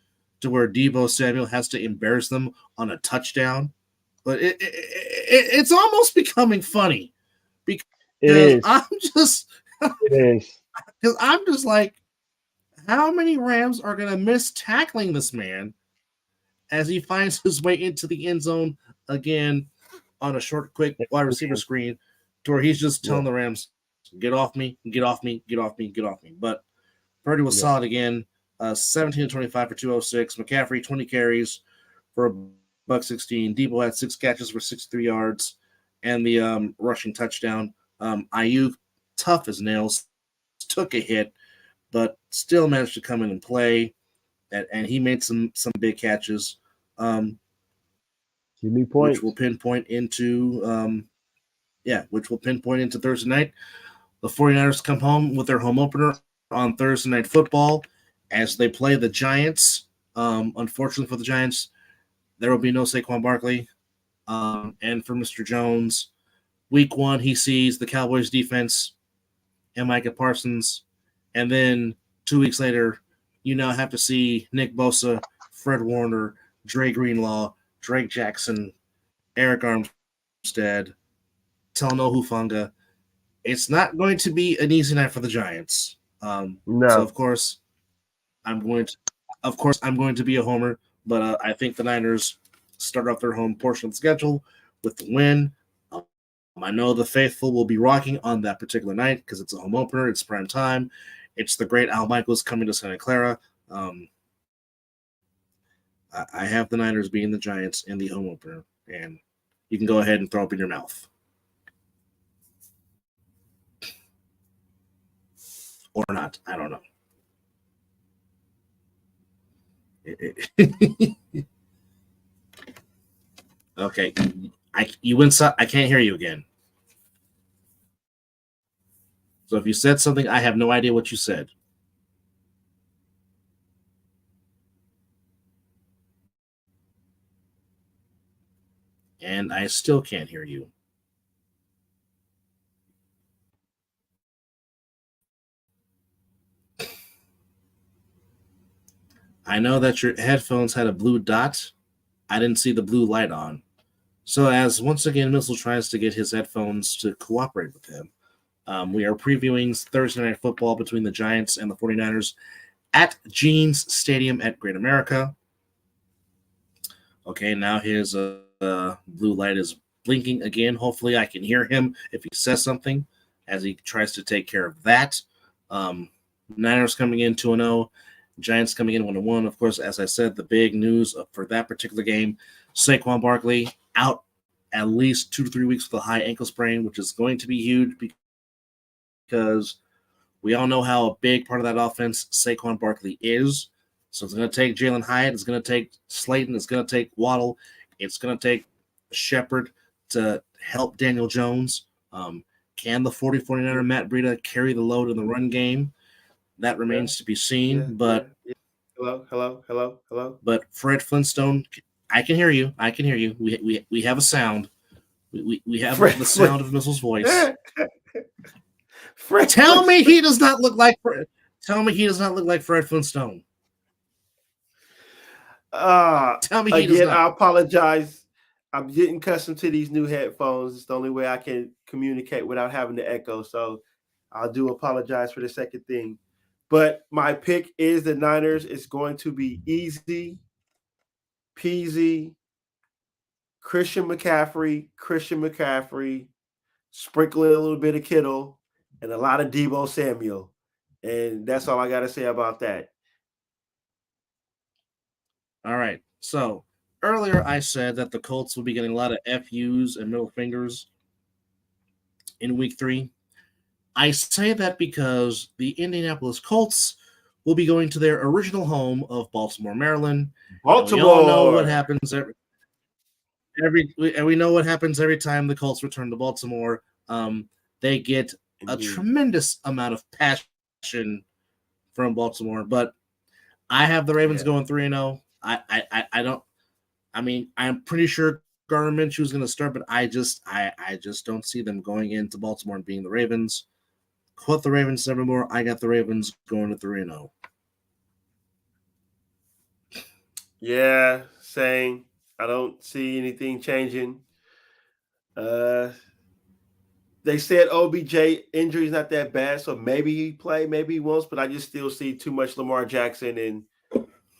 to where Deebo Samuel has to embarrass them on a touchdown, but it's almost becoming funny because It is. it is because I'm just like, how many Rams are going to miss tackling this man as he finds his way into the end zone again on a short, quick wide receiver screen to where he's just telling the Rams, get off me, get off me, get off me, get off me. But Purdy was solid again, 17-25 for 206. McCaffrey, 20 carries for $116. Debo had 6 catches for 63 yards and the rushing touchdown. Ayuk, tough as nails, took a hit, but still managed to come in and play, and he made some big catches. Give me points. Which will pinpoint into Thursday night. The 49ers come home with their home opener on Thursday Night Football as they play the Giants. Unfortunately for the Giants, there will be no Saquon Barkley. And for Mr. Jones, week 1, he sees the Cowboys defense and Micah Parsons. And then 2 weeks later, you now have to see Nick Bosa, Fred Warner, Dre Greenlaw, Drake Jackson, Eric Armstead, Talanoa Hufanga. It's not going to be an easy night for the Giants. No. So of course, I'm going to be a homer, but I think the Niners start off their home portion of the schedule with the win. I know the faithful will be rocking on that particular night because it's a home opener. It's prime time. It's the great Al Michaels coming to Santa Clara. I have the Niners beating the Giants in the home opener, and you can go ahead and throw up in your mouth. Or not. I don't know. Okay. You went. I can't hear you again. So if you said something, I have no idea what you said. And I still can't hear you. I know that your headphones had a blue dot. I didn't see the blue light on. So as once again, Mizzle tries to get his headphones to cooperate with him, we are previewing Thursday Night Football between the Giants and the 49ers at Jeans Stadium at Great America. Okay, now his blue light is blinking again. Hopefully I can hear him if he says something as he tries to take care of that. Niners coming in 2-0. Giants coming in 1-1. Of course, as I said, the big news for that particular game, Saquon Barkley out at least 2 to 3 weeks with a high ankle sprain, which is going to be huge because we all know how a big part of that offense Saquon Barkley is. So it's going to take Jalen Hyatt. It's going to take Slayton. It's going to take Waddle. It's going to take Shepard to help Daniel Jones. Can the 49er Matt Breida carry the load in the run game? That remains to be seen. But Hello. But Fred Flintstone, I can hear you. We have a sound. We have the sound of Mizzle's voice. Tell me he does not look like Fred Flintstone. Tell me he does not. I apologize. I'm getting accustomed to these new headphones. It's the only way I can communicate without having to echo. So I do apologize for the second thing. But my pick is the Niners. It's going to be easy peasy. Christian McCaffrey, sprinkling a little bit of Kittle, and a lot of Deebo Samuel. And that's all I got to say about that. All right. So earlier I said that the Colts will be getting a lot of FUs and middle fingers in week 3. I say that because the Indianapolis Colts will be going to their original home of Baltimore, Maryland. Baltimore. And we all know what happens we know what happens every time the Colts return to Baltimore. They get a tremendous amount of passion from Baltimore, but I have the Ravens going 3-0. I don't. I mean, I'm pretty sure Gardner Minshew is going to start, but I just don't see them going into Baltimore and being the Ravens. Quote the Ravens nevermore. I got the Ravens going to 3-0. Yeah, same. I don't see anything changing. They said OBJ injury is not that bad, so maybe he play, maybe he won't. But I just still see too much Lamar Jackson, and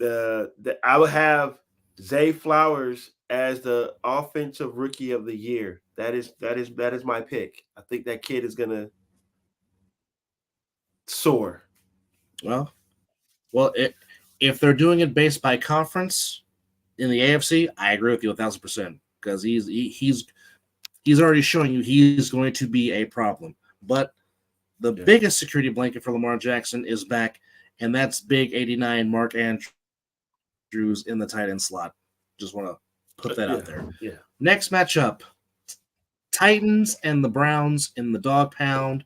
I would have Zay Flowers as the offensive rookie of the year. That is my pick. I think that kid is gonna soar. Well, if they're doing it based by conference in the AFC, I agree with you 1,000% because he's already showing you he's going to be a problem. But the biggest security blanket for Lamar Jackson is back, and that's big 89 Mark Andrews in the tight end slot. Just want to put that out there. Yeah. Next matchup, Titans and the Browns in the dog pound.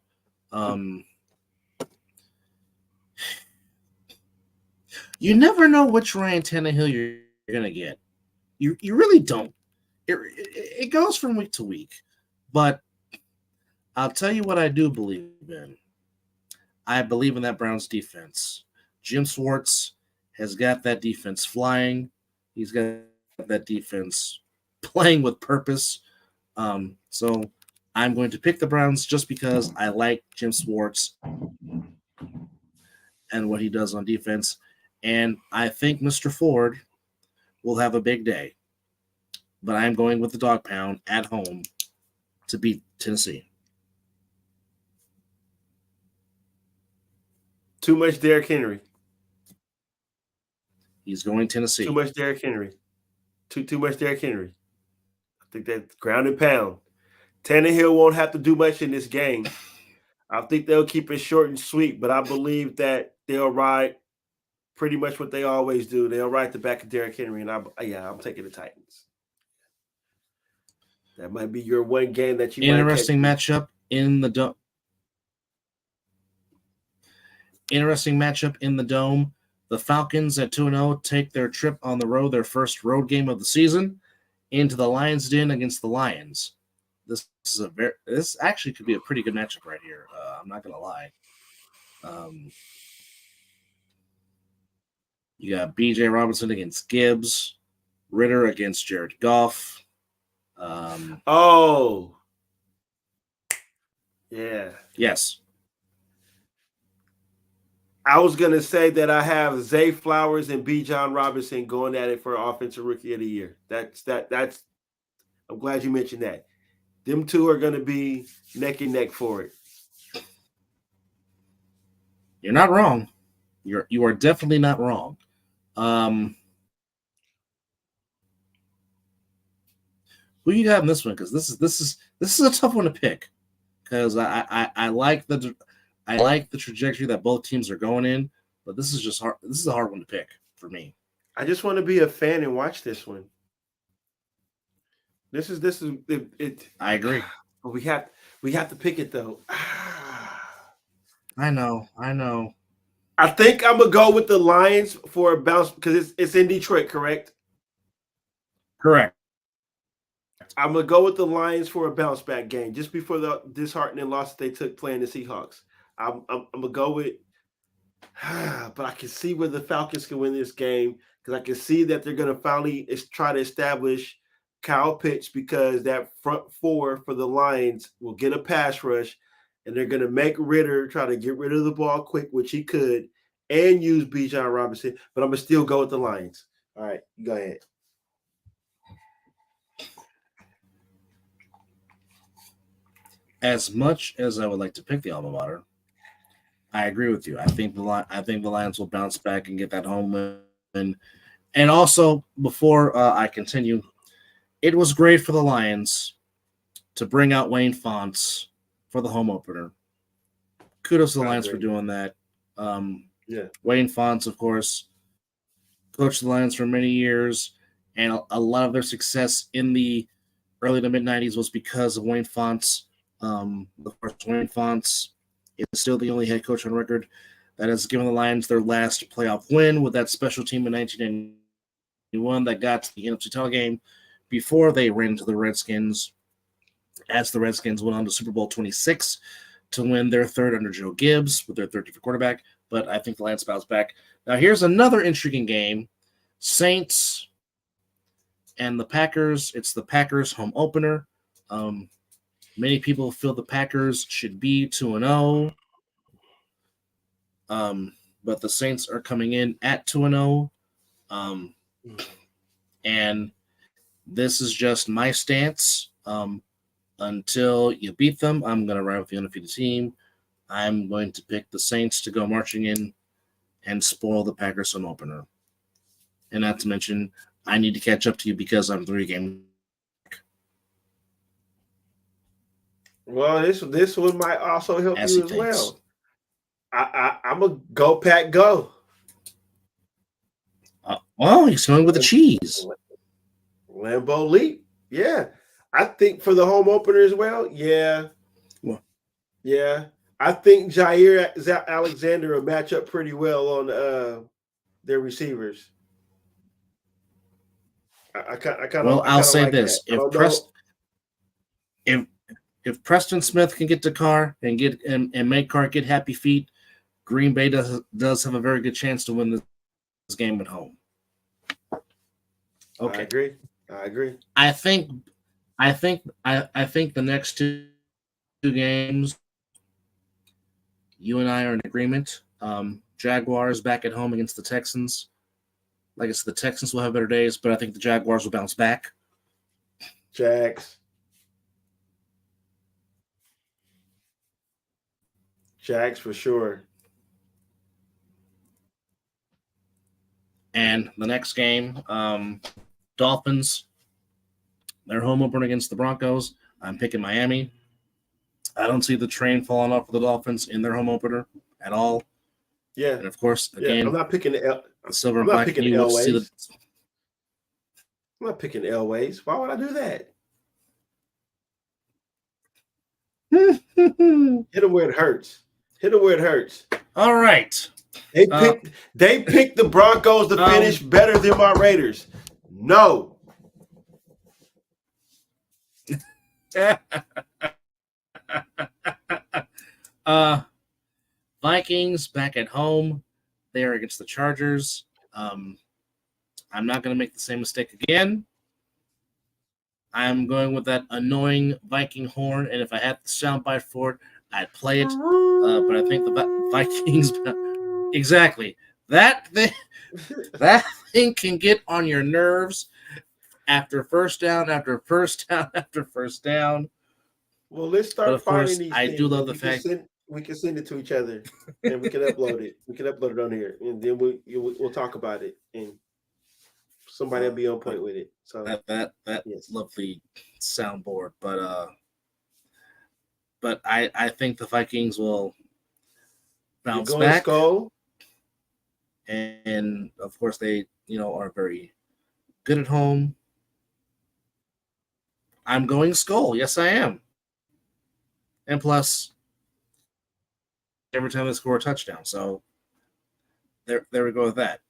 You never know which Ryan Tannehill you're going to get. You really don't. It goes from week to week. But I'll tell you what I do believe in. I believe in that Browns defense. Jim Schwartz has got that defense flying. He's got that defense playing with purpose. So I'm going to pick the Browns just because I like Jim Schwartz and what he does on defense. And I think Mr. Ford will have a big day. But I'm going with the dog pound at home to beat Tennessee. Too much Derrick Henry. He's going Tennessee. Too much Derrick Henry. Too much Derrick Henry. I think that's ground and pound. Tannehill won't have to do much in this game. I think they'll keep it short and sweet, but I believe that they'll ride pretty much what they always do. They'll ride the back of Derrick Henry, and I'm taking the Titans. That might be your one game that you interesting matchup in the dome. Interesting matchup in the dome. The Falcons at 2-0 take their trip on the road, their first road game of the season, into the Lions' Den against the Lions. This actually could be a pretty good matchup right here. I'm not gonna lie. You got B.J. Robinson against Gibbs, Ritter against Jared Goff. Yes. I was going to say that I have Zay Flowers and Bijan Robinson going at it for Offensive Rookie of the Year. That's I'm glad you mentioned that. Them two are going to be neck and neck for it. You're not wrong. You are definitely not wrong. Who you have in this one? Because this is a tough one to pick. Because I like the trajectory that both teams are going in, but this is just hard. This is a hard one to pick for me. I just want to be a fan and watch this one. This is it. I agree. But we have to pick it though. I know. I think I'm gonna go with the Lions for a bounce because it's in Detroit, correct? Correct. I'm gonna go with the Lions for a bounce back game, just before the disheartening loss that they took playing the Seahawks. I'm gonna go with, but I can see where the Falcons can win this game because I can see that they're gonna finally try to establish Kyle Pitts because that front four for the Lions will get a pass rush, and they're gonna make Ritter try to get rid of the ball quick, which he could, and use Bijan Robinson. But I'm gonna still go with the Lions. All right, you go ahead. As much as I would like to pick the alma mater, I agree with you. I think the Lions will bounce back and get that home win. And also, before I continue, it was great for the Lions to bring out Wayne Fontes for the home opener. Kudos to the Lions for doing that. Wayne Fontes, of course, coached the Lions for many years, and a lot of their success in the early to mid 90s was because of Wayne Fontes. The first Wayne Fontes is still the only head coach on record that has given the Lions their last playoff win with that special team in 1991 that got to the NFC title game before they ran into the Redskins, as the Redskins went on to Super Bowl 26 to win their third under Joe Gibbs with their third different quarterback. But I think the Lions bounced back. Now here's another intriguing game. Saints and the Packers. It's the Packers home opener. Many people feel the Packers should be 2-0. But the Saints are coming in at 2-0. And this is just my stance. Until you beat them, I'm going to ride with the undefeated team. I'm going to pick the Saints to go marching in and spoil the Packers home opener. And not to mention, I need to catch up to you because I'm 3 games. Well, this one might also help As you he as thinks. well. I'm a go Pack go. He's going with the cheese. Lambeau Leap. Yeah. I think for the home opener as well. Yeah. Yeah. I think Jair Alexander will match up pretty well on their receivers. I'll say like this: if Preston Smith can get to Carr and make Carr get happy feet, Green Bay does have a very good chance to win this game at home. Okay, I agree. I think the next two games, you and I are in agreement. Jaguars back at home against the Texans. Like I said, the Texans will have better days, but I think the Jaguars will bounce back. Jags for sure. And the next game, Dolphins, their home opener against the Broncos. I'm picking Miami. I don't see the train falling off for the Dolphins in their home opener at all. Yeah. And of course, again, I'm not picking the silver and black. I'm not picking Elways. Why would I do that? Hit him where it hurts. All right. They picked the Broncos to finish better than my Raiders. No. Vikings back at home. They are against the Chargers. I'm not going to make the same mistake again. I'm going with that annoying Viking horn, and if I had the soundbite for it, I'd play it. But I think the Vikings exactly that thing can get on your nerves after first down after first down after first down. Well, let's start finding these. I do love the fact we can send it to each other, and we can upload it. We can upload it on here, and then we'll talk about it, and somebody will be on point with it. So that yes. Lovely soundboard, but I think the Vikings will bounce back. Skull? And of course they are very good at home. I'm going Skull. Yes, I am. And plus, every time they score a touchdown. So there we go with that.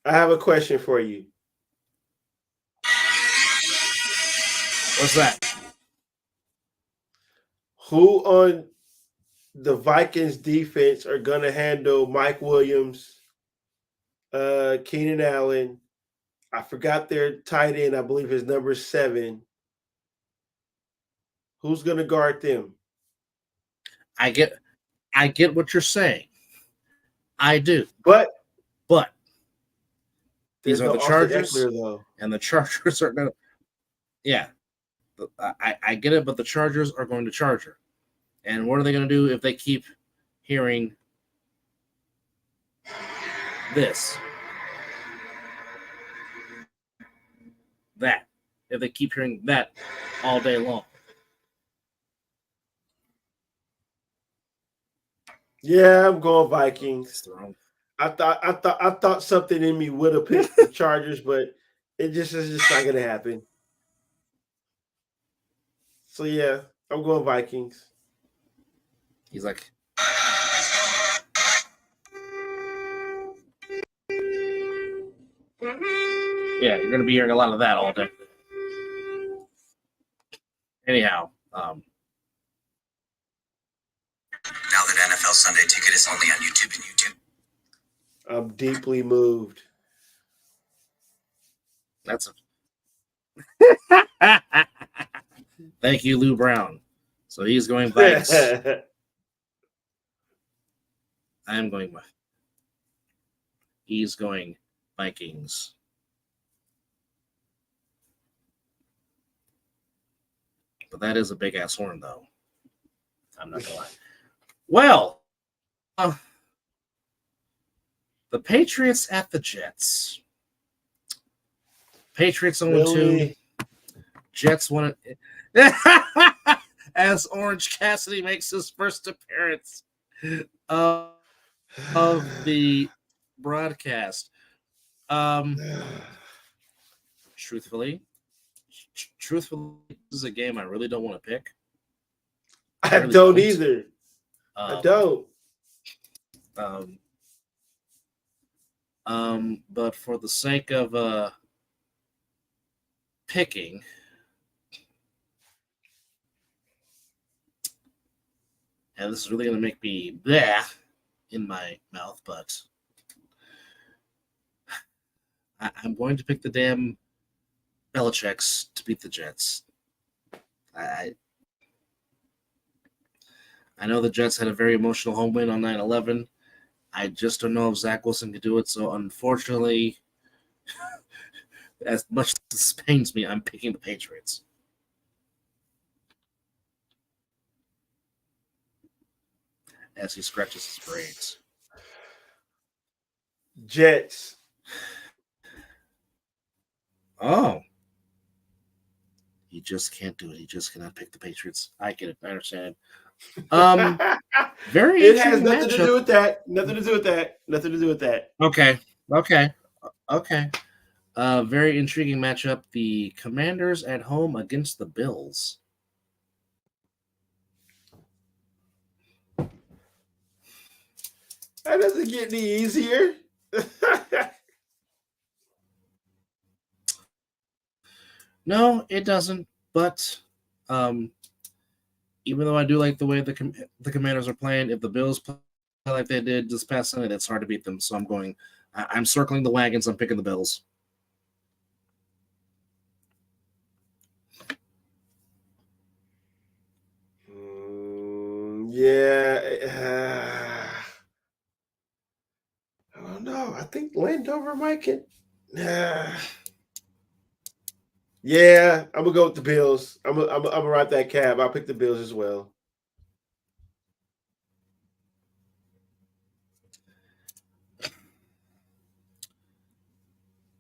I have a question for you. What's that? Who on the Vikings defense are going to handle Mike Williams, Keenan Allen? I forgot their tight end. I believe his number is 7. Who's going to guard them? I get what you're saying. I do. But these are the Chargers, Eckler, though. And the Chargers are going to. Yeah, I get it, but the Chargers are going to Charger. And what are they going to do if they keep hearing this? That. If they keep hearing that all day long. Yeah, I'm going Vikings. I thought something in me would have picked the Chargers, but it's just not gonna happen. So yeah, I'm going Vikings. He's like, yeah, you're gonna be hearing a lot of that all day. Anyhow, now that NFL Sunday Ticket is only on YouTube and YouTube. I'm deeply moved. That's thank you, Lou Brown. So he's going Vikes. I am going with. He's going Vikings. But that is a big ass horn, though. I'm not gonna lie. Well, the Patriots at the Jets. Patriots 0-2. Jets 1. As Orange Cassidy makes his first appearance of the broadcast. Truthfully, this is a game I really don't want to pick. I really don't either. I don't. But for the sake of picking, and this is really going to make me bleh in my mouth, but I'm going to pick the damn Belichick's to beat the Jets. I know the Jets had a very emotional home win on 9/11. I just don't know if Zach Wilson can do it. So, unfortunately, as much as this pains me, I'm picking the Patriots. As he scratches his braids. Jets. Oh. He just can't do it. He just cannot pick the Patriots. I get it. I understand. Very it has nothing to do with that. Nothing to do with that. Nothing to do with that. Okay. Very intriguing matchup. The Commanders at home against the Bills. That doesn't get any easier. No, it doesn't. But even though I do like the way the Commanders are playing, if the Bills play like they did this past Sunday, it's hard to beat them. So I'm circling the wagons. I'm picking the Bills. Yeah. I don't know. I think Landover might get. Yeah, I'm gonna go with the Bills. I'm gonna ride that cab. I'll pick the Bills as well.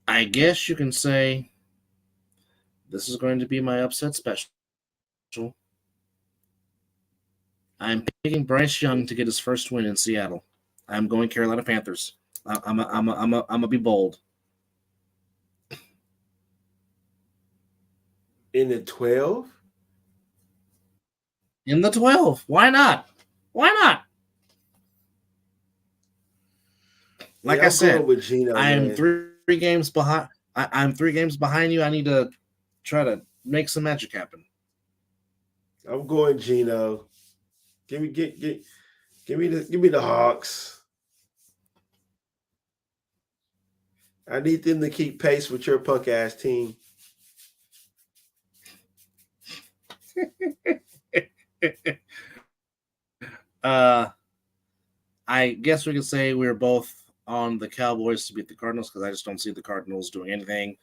I guess you can say this is going to be my upset special. I'm picking Bryce Young to get his first win in Seattle. I'm going Carolina Panthers. I'm gonna be bold. In the 12? In the 12. Why not? Why not? Like I said, with Gino, I am three games behind. I'm 3 games behind you. I need to try to make some magic happen. I'm going Gino. Give me the Hawks. I need them to keep pace with your punk ass team. I guess we could say we're both on the Cowboys to beat the Cardinals because I just don't see the Cardinals doing anything.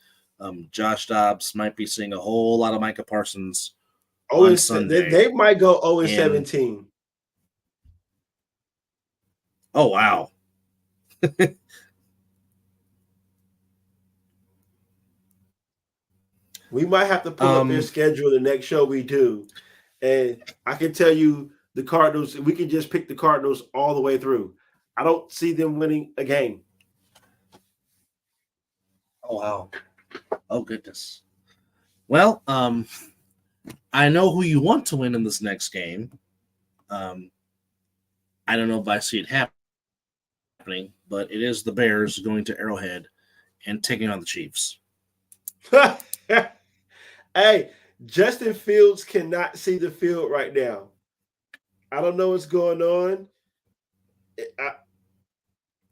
Josh Dobbs might be seeing a whole lot of Micah Parsons on Sunday. They might go 0-17. Oh, wow. We might have to pull up their schedule the next show we do. And I can tell you the Cardinals. We can just pick the Cardinals all the way through. I don't see them winning a game. Oh wow. Oh goodness. Well, I know who you want to win in this next game. I don't know if I see it happening, but it is the Bears going to Arrowhead and taking on the Chiefs. Hey, Justin Fields cannot see the field right now. I don't know what's going on.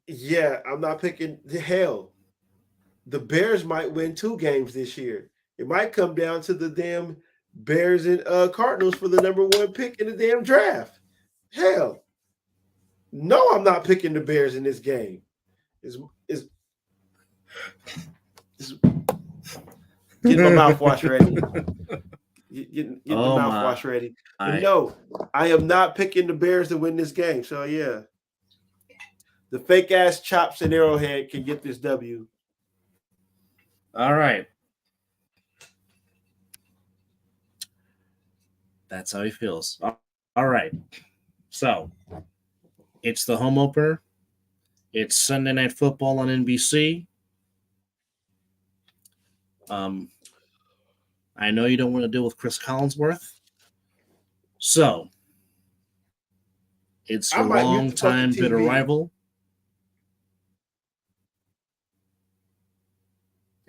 I'm not picking the hell. The Bears might win 2 games this year. It might come down to the damn Bears and Cardinals for the number 1 pick in the damn draft. Hell, no, I'm not picking the Bears in this game. Getting my mouthwash ready. Get the mouthwash ready. No, I am not picking the Bears to win this game. So yeah, the fake ass chops and Arrowhead can get this W. All right. That's how he feels. All right. So it's the home opener. It's Sunday Night Football on NBC. I know you don't want to deal with Chris Collinsworth. So it's your long-time bitter rival.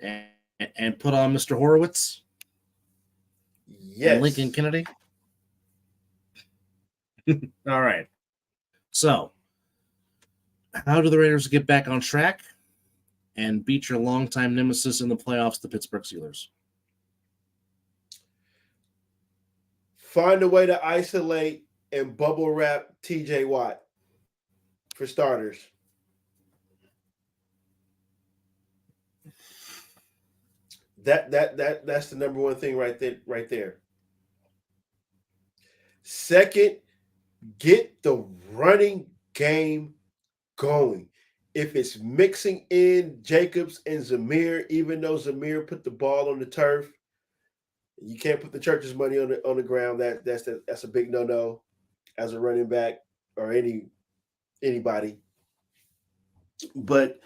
And put on Mr. Horowitz. Yes. And Lincoln Kennedy. All right. So, how do the Raiders get back on track and beat your longtime nemesis in the playoffs, the Pittsburgh Steelers? Find a way to isolate and bubble wrap TJ Watt for starters. That's the number 1 thing right there. Second, get the running game going. If it's mixing in Jacobs and Zamir, even though Zamir put the ball on the turf, you can't put the church's money on the ground. That's a big no-no as a running back or anybody. But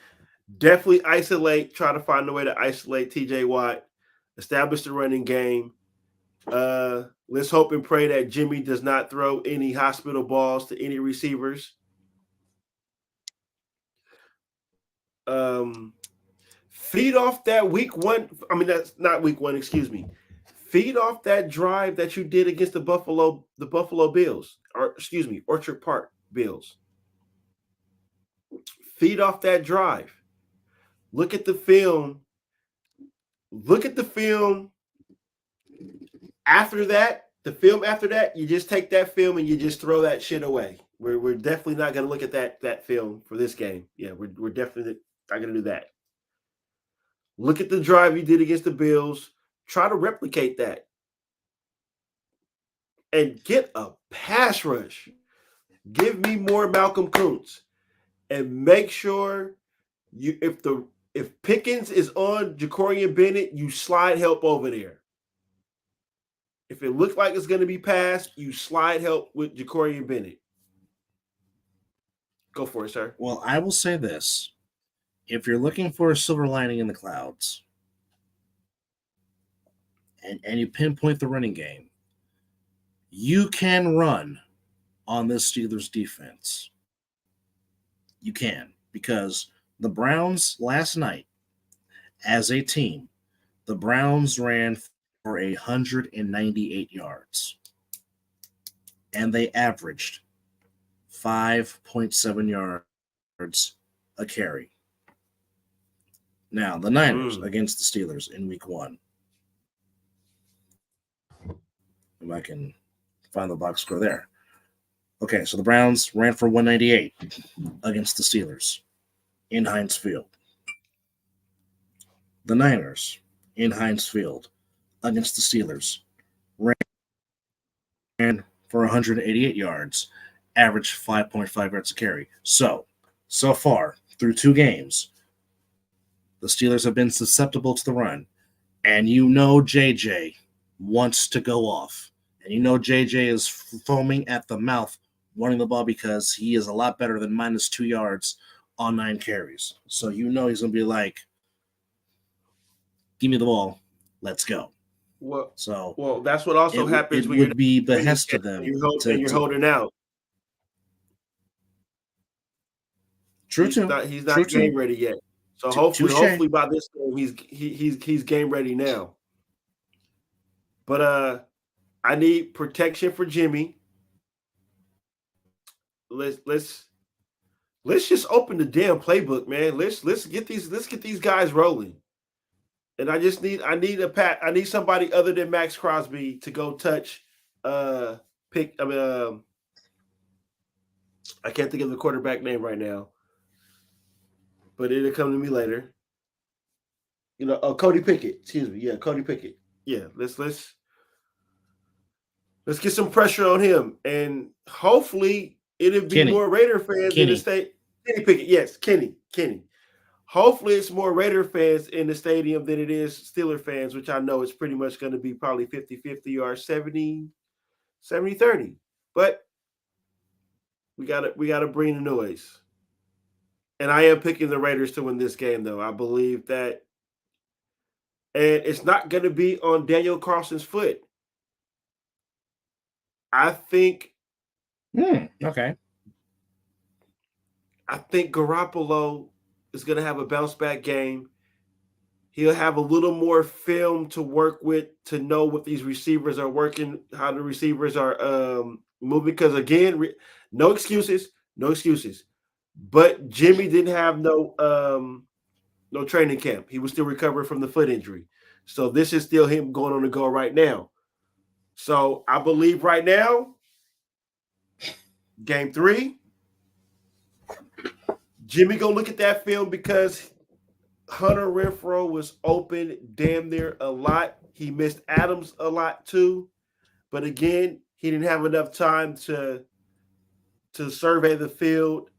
definitely try to find a way to isolate TJ Watt, establish the running game. Let's hope and pray that Jimmy does not throw any hospital balls to any receivers. Feed off that week 1. I mean, that's not week 1, excuse me. Feed off that drive that you did against the Buffalo Bills, or excuse me, Orchard Park Bills. Feed off that drive. Look at the film. After that, you just take that film and you just throw that shit away. We're definitely not going to look at that film for this game. Yeah, we're definitely not going to do that. Look at the drive you did against the Bills. Try to replicate that. And get a pass rush. Give me more Malcolm Kuntz. And make sure if Pickens is on Jacorian Bennett, you slide help over there. If it looks like it's going to be passed, you slide help with Jacorian Bennett. Go for it, sir. Well, I will say this. If you're looking for a silver lining in the clouds and you pinpoint the running game, you can run on this Steelers defense. You can, because the Browns last night, as a team, the Browns ran for 198 yards, and they averaged 5.7 yards a carry. Now, the Niners against the Steelers in week 1. If I can find the box score there. Okay, so the Browns ran for 198 against the Steelers in Heinz Field. The Niners in Heinz Field against the Steelers ran for 188 yards, averaged 5.5 yards a carry. So far, through 2 games, the Steelers have been susceptible to the run. And you know JJ wants to go off And JJ is foaming at the mouth wanting the ball because he is a lot better than -2 yards on 9 carries. So he's going to be like, give me the ball. Let's go. Well, that's what also happens when would be behest to them. You're holding out. He's not game ready yet. So hopefully by this game he's game ready now. But I need protection for Jimmy. Let's just open the damn playbook, man. Let's get these guys rolling. And I need somebody other than Max Crosby to go touch I can't think of the quarterback name right now. But it'll come to me later. Cody Pickett. Excuse me. Yeah, Cody Pickett. Yeah, let's get some pressure on him, and hopefully it'll be more Raider fans in the state. Kenny Pickett, yes, Kenny. Hopefully it's more Raider fans in the stadium than it is Steeler fans, which I know is pretty much going to be probably 50-50 or 70-30. But we gotta bring the noise. And I am picking the Raiders to win this game, though. I believe that. And it's not going to be on Daniel Carlson's foot. I think. Okay. I think Garoppolo is going to have a bounce-back game. He'll have a little more film to work with to know what these receivers are working, how the receivers are moving. Because, again, no excuses. But Jimmy didn't have no training camp. He was still recovering from the foot injury. So this is still him going on the go right now. So I believe right now, game 3, Jimmy go look at that film because Hunter Renfrow was open damn near a lot. He missed Adams a lot too. But again, he didn't have enough time to survey the field.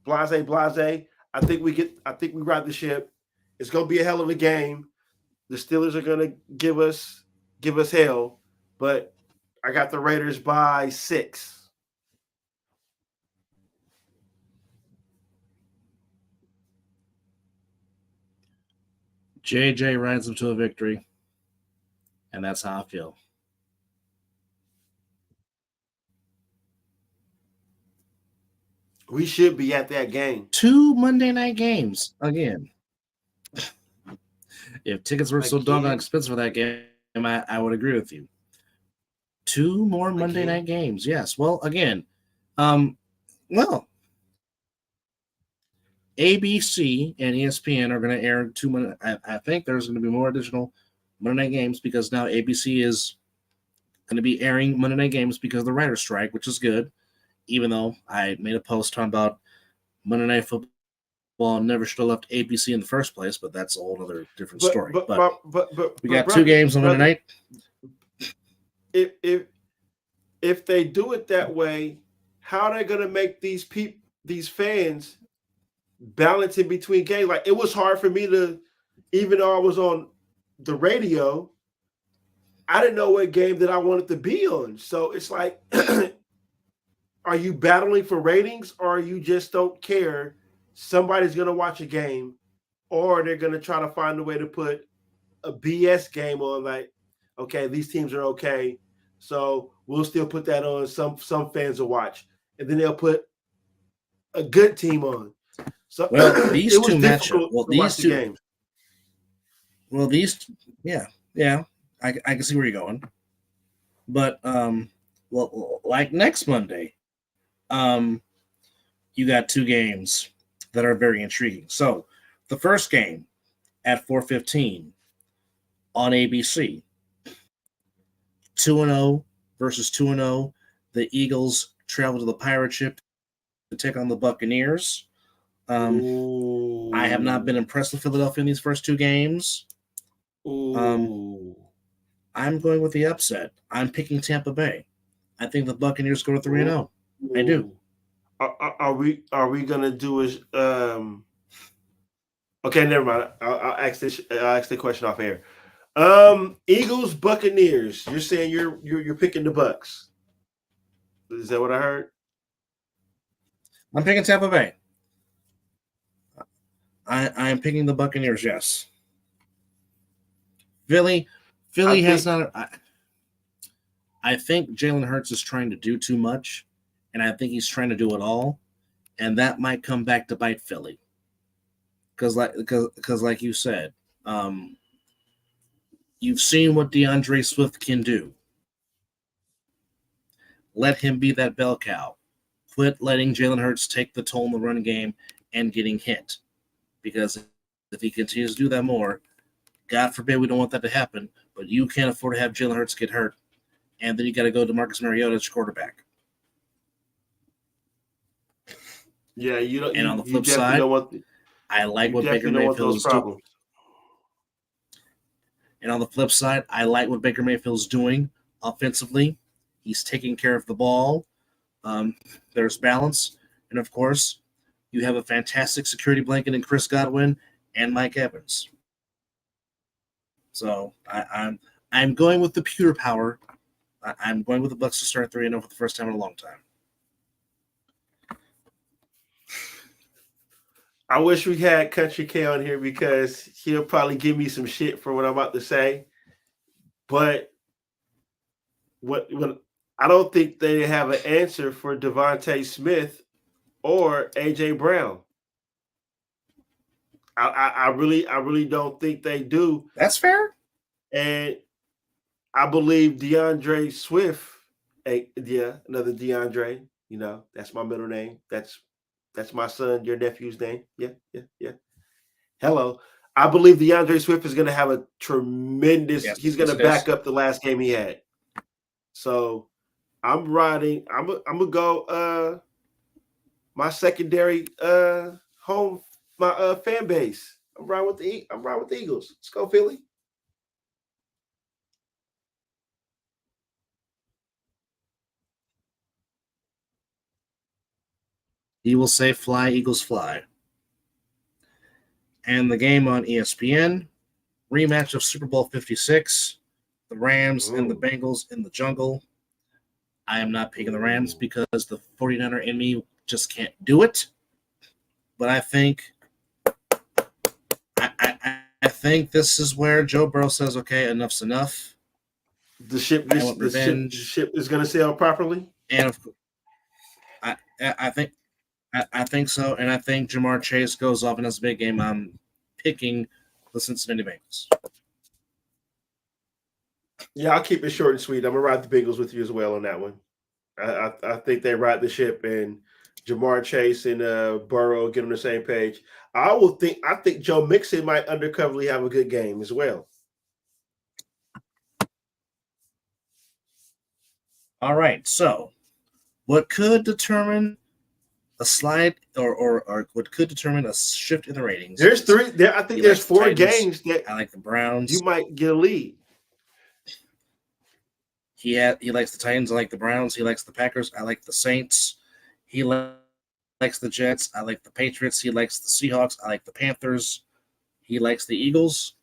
Blase. I think we ride the ship. It's gonna be a hell of a game. The Steelers are gonna give us hell, but I got the Raiders by 6. JJ rides them to a victory, and that's how I feel. We should be at that game. 2 Monday night games again. If tickets were so doggone expensive for that game, I would agree with you. 2 more Monday night games. Yes. Well, again, ABC and ESPN are going to air 2 Monday. I think there's going to be more additional Monday night games because now ABC is going to be airing Monday night games because of the writer's strike, which is good. Even though I made a post talking about Monday Night Football never should have left ABC in the first place, but that's a whole other different story. But we got 2 games on Monday night. If they do it that way, how are they going to make these fans balance in between games? Like, it was hard for me to, even though I was on the radio, I didn't know what game that I wanted to be on. So it's like, are you battling for ratings, or you just don't care? Somebody's going to watch a game, or they're going to try to find a way to put a BS game on. Like, okay, these teams are okay, so we'll still put that on. Some fans will watch, and then they'll put a good team on. So these two matchups. I can see where you're going, but like next Monday. You got 2 games that are very intriguing. So the first game at 4:15 on ABC, 2-0 versus 2-0. The Eagles travel to the pirate ship to take on the Buccaneers. I have not been impressed with Philadelphia in these first 2 games. I'm going with the upset. I'm picking Tampa Bay. I think the Buccaneers go to 3-0. I do. Are we gonna do is okay? Never mind. I'll ask the question off air. Eagles, Buccaneers. You're saying you're picking the Bucks. Is that what I heard? I'm picking Tampa Bay. I am picking the Buccaneers, yes. Philly has not. I think Jalen Hurts is trying to do too much, and I think he's trying to do it all, and that might come back to bite Philly. Because like you said, you've seen what DeAndre Swift can do. Let him be that bell cow. Quit letting Jalen Hurts take the toll in the run game and getting hit. Because if he continues to do that more, God forbid we don't want that to happen, but you can't afford to have Jalen Hurts get hurt. And then you got to go to Marcus Mariota as your quarterback. Yeah, you don't. And on the flip side, I like what Baker Mayfield is doing. And on the flip side, I like what Baker Mayfield is doing offensively. He's taking care of the ball. There's balance. And, of course, you have a fantastic security blanket in Chris Godwin and Mike Evans. So I'm going with the pure power. I'm going with the Bucs to start 3-0 for the first time in a long time. I wish we had Country K on here because he'll probably give me some shit for what I'm about to say. But what I don't think they have an answer for Devontae Smith or AJ Brown. I really don't think they do. That's fair. And I believe DeAndre Swift, another DeAndre, that's my middle name. That's my son, your nephew's name. Yeah. Hello. I believe DeAndre Swift is going to have a tremendous he's going to back up the last game he had. So I'm riding. I'm going to go my secondary home, my fan base. I'm riding with the Eagles. Let's go, Philly. He will say, "Fly, Eagles, fly." And the game on ESPN, rematch of Super Bowl 56, the Rams and the Bengals in the jungle. I am not picking the Rams because the 49er in me just can't do it. But I think I think this is where Joe Burrow says, "Okay, enough's enough." The ship is going to sail properly. And of course, I think so, and I think Jamar Chase goes off in this big game. I'm picking the Cincinnati Bengals. Yeah, I'll keep it short and sweet. I'm gonna ride the Bengals with you as well on that one. I think they ride the ship, and Jamar Chase and Burrow get on the same page. I think Joe Mixon might undercoverly have a good game as well. All right, so what could determine a slide or what could determine a shift in the ratings? There's three. I think there's four games that I like the Browns. You might get a lead. He likes the Titans. I like the Browns. He likes the Packers. I like the Saints. He likes the Jets. I like the Patriots. He likes the Seahawks. I like the Panthers. He likes the Eagles.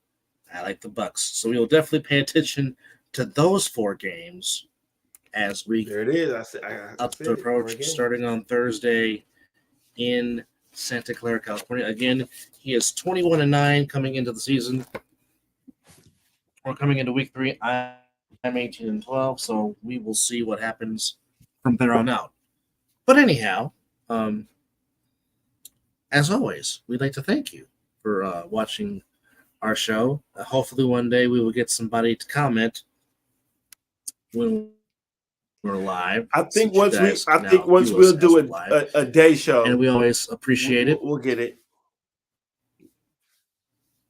I like the Bucks. So we will definitely pay attention to those four games as we up to approach starting on Thursday in Santa Clara, California. Again, he is 21-9 coming into the season. Or coming into week 3. I'm 18-12, so we will see what happens from there on out. But anyhow, as always, we'd like to thank you for watching our show. Hopefully one day we will get somebody to comment when we're live. I think once we'll do a day show, and we always appreciate it. We'll get it.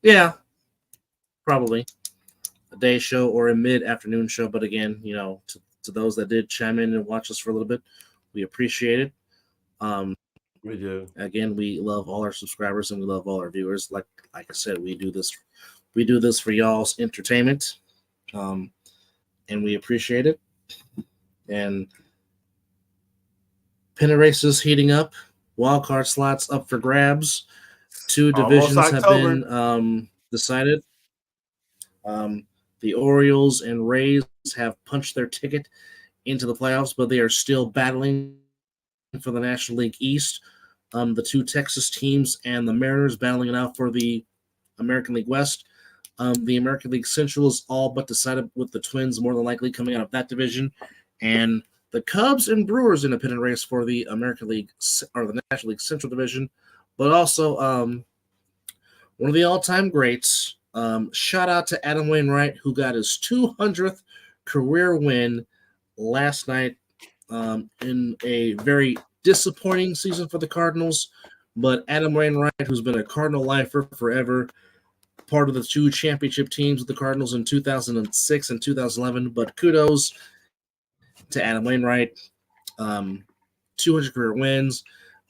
Yeah, probably a day show or a mid-afternoon show. But again, to those that did chime in and watch us for a little bit, we appreciate it. We do. Again, we love all our subscribers and we love all our viewers. Like I said, we do this for y'all's entertainment, and we appreciate it. And pennant races heating up, wild card slots up for grabs. 2 divisions have been decided. The Orioles and Rays have punched their ticket into the playoffs, but they are still battling for the National League East. The two Texas teams and the Mariners battling it out for the American League West. The American League Central is all but decided, with the Twins more than likely coming out of that division. And the Cubs and Brewers independent race for the American League or the National League Central division. But also one of the all-time greats. Shout out to Adam Wainwright, who got his 200th career win last night in a very disappointing season for the Cardinals. But Adam Wainwright, who's been a Cardinal lifer forever, part of the two championship teams with the Cardinals in 2006 and 2011. But kudos to Adam Wainwright. 200 career wins.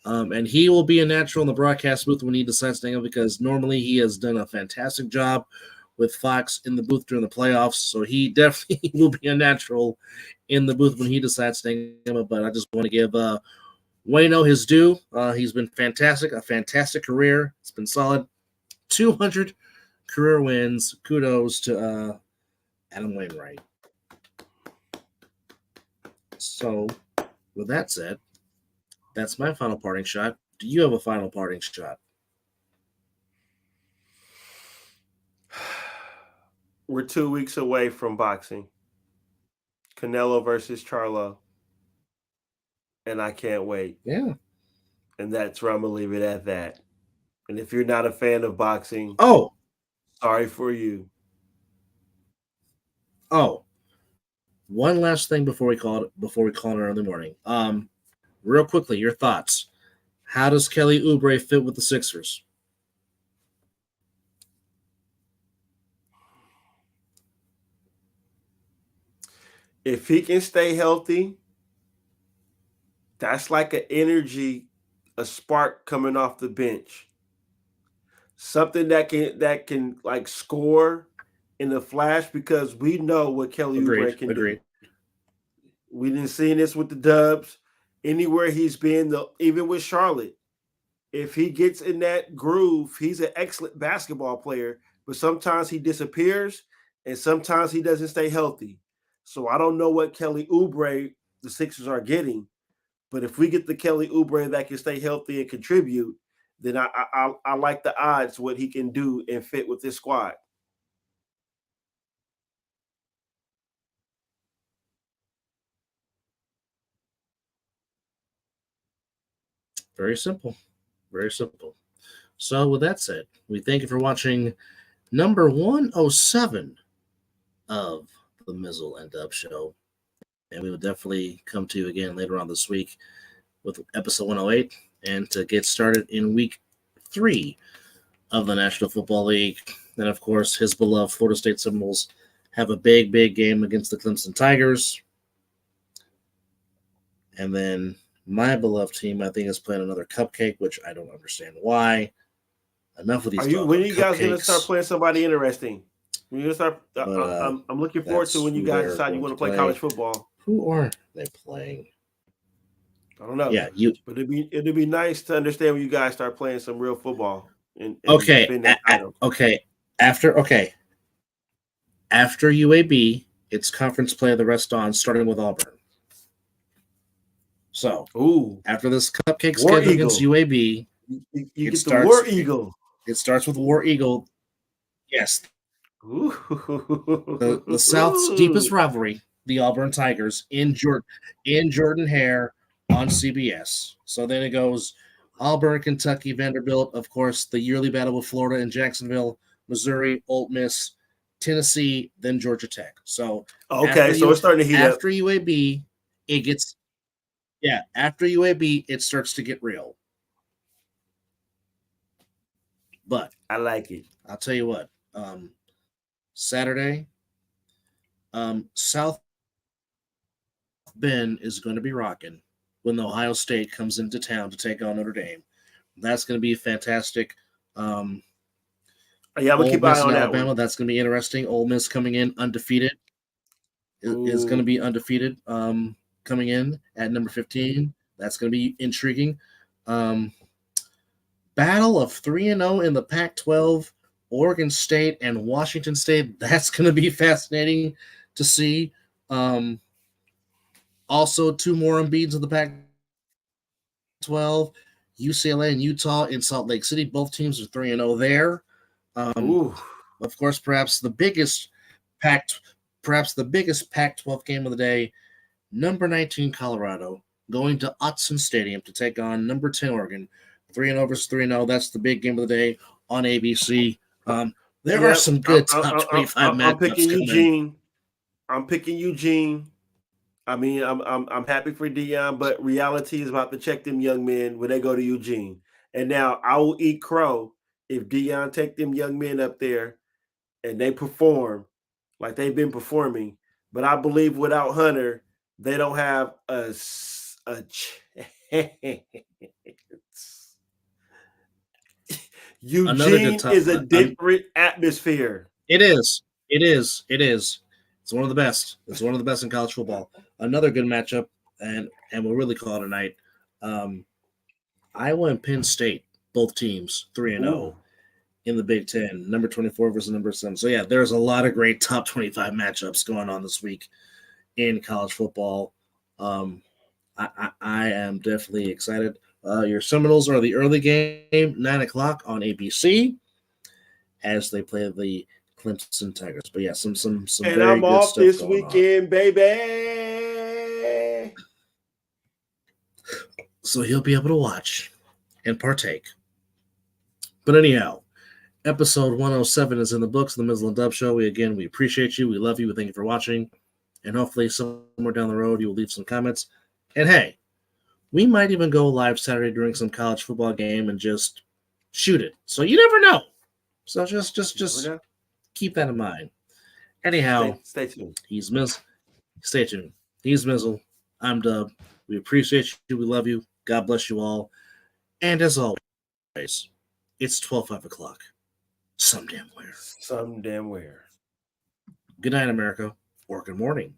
And he will be a natural in the broadcast booth when he decides to hang up, because normally he has done a fantastic job with Fox in the booth during the playoffs. So he definitely will be a natural in the booth when he decides to hang up. But I just want to give Wayno his due. He's been fantastic, a fantastic career. It's been solid. 200 career wins. Kudos to Adam Wainwright. So, with that said, that's my final parting shot. Do you have a final parting shot? We're 2 weeks away from boxing. Canelo versus Charlo. And I can't wait. Yeah. And that's where I'm going to leave it at that. And if you're not a fan of boxing, sorry for you. One last thing before we call it an early morning. Real quickly, your thoughts. How does Kelly Oubre fit with the Sixers? If he can stay healthy, that's like an energy, a spark coming off the bench. Something that can like score in a flash, because we know what Kelly Oubre can do. We didn't see this with the Dubs. Anywhere he's been, even with Charlotte, if he gets in that groove, he's an excellent basketball player, but sometimes he disappears and sometimes he doesn't stay healthy. So I don't know what Kelly Oubre the Sixers are getting, but if we get the Kelly Oubre that can stay healthy and contribute, then I like the odds what he can do and fit with this squad. Very simple. Very simple. So with that said, we thank you for watching number 107 of the Mizzle and Dub Show. And we will definitely come to you again later on this week with episode 108, and to get started in week 3 of the National Football League. And of course, his beloved Florida State Seminoles have a big, big game against the Clemson Tigers. And then my beloved team, I think, is playing another cupcake, which I don't understand why. Enough of these. When are you guys going to start playing somebody interesting? When you start, I'm looking forward to when you guys decide you want to play college football. Who are they playing? I don't know. Yeah, but it'd be nice to understand when you guys start playing some real football. After UAB, it's conference play of the rest on, starting with Auburn. So, after this cupcake schedule against UAB, you get the War Eagle. It starts with War Eagle. Yes. The South's deepest rivalry, the Auburn Tigers in Jordan Hare on CBS. So then it goes Auburn, Kentucky, Vanderbilt, of course, the yearly battle with Florida and Jacksonville, Missouri, Ole Miss, Tennessee, then Georgia Tech. So so it's starting to heat up. After UAB, after UAB, it starts to get real. But I like it. I'll tell you what. Saturday, South Bend is going to be rocking when the Ohio State comes into town to take on Notre Dame. That's going to be fantastic. I'm gonna keep an eye on Alabama. That's going to be interesting. Ole Miss coming in undefeated is going to be undefeated. Coming in at number 15. That's going to be intriguing. Battle of 3-0 in the Pac-12. Oregon State and Washington State. That's going to be fascinating to see. Also, two more Embiids of the Pac-12, UCLA and Utah in Salt Lake City. Both teams are 3-0 there. Of course, perhaps the biggest Pac-12 game of the day, number 19 Colorado going to Autzen Stadium to take on number 10 Oregon. 3-0 versus 3-0. That's the big game of the day on ABC. There are some good top 25 matchups. I'm picking Eugene. I'm picking Eugene. I mean, I'm happy for Dion, but reality is about to check them young men when they go to Eugene. And now I will eat crow if Dion take them young men up there and they perform like they've been performing. But I believe without Hunter, they don't have a chance. Eugene is a different atmosphere. It is. It's one of the best. It's one of the best in college football. Another good matchup, and we'll really call it a night. Iowa and Penn State, both teams 3-0 in the Big Ten. Number 24 versus number 7. So yeah, there's a lot of great top 25 matchups going on this week in college football. I am definitely excited. Your Seminoles are the early game, 9:00 on ABC, as they play the Clemson Tigers. But yeah, some and very I'm good off stuff this going weekend, on. baby. So he'll be able to watch and partake. But anyhow, episode 107 is in the books of the Mizzle and Dub Show. We appreciate you. We love you. We thank you for watching. And hopefully somewhere down the road you will leave some comments. And hey, we might even go live Saturday during some college football game and just shoot it. So you never know. So just keep that in mind. Anyhow, stay tuned. He's Mizzle. Stay tuned. He's Mizzle. I'm Dub. We appreciate you. We love you. God bless you all. And as always, it's 12:05 o'clock. Some damn where. Some damn where. Good night, America, or good morning.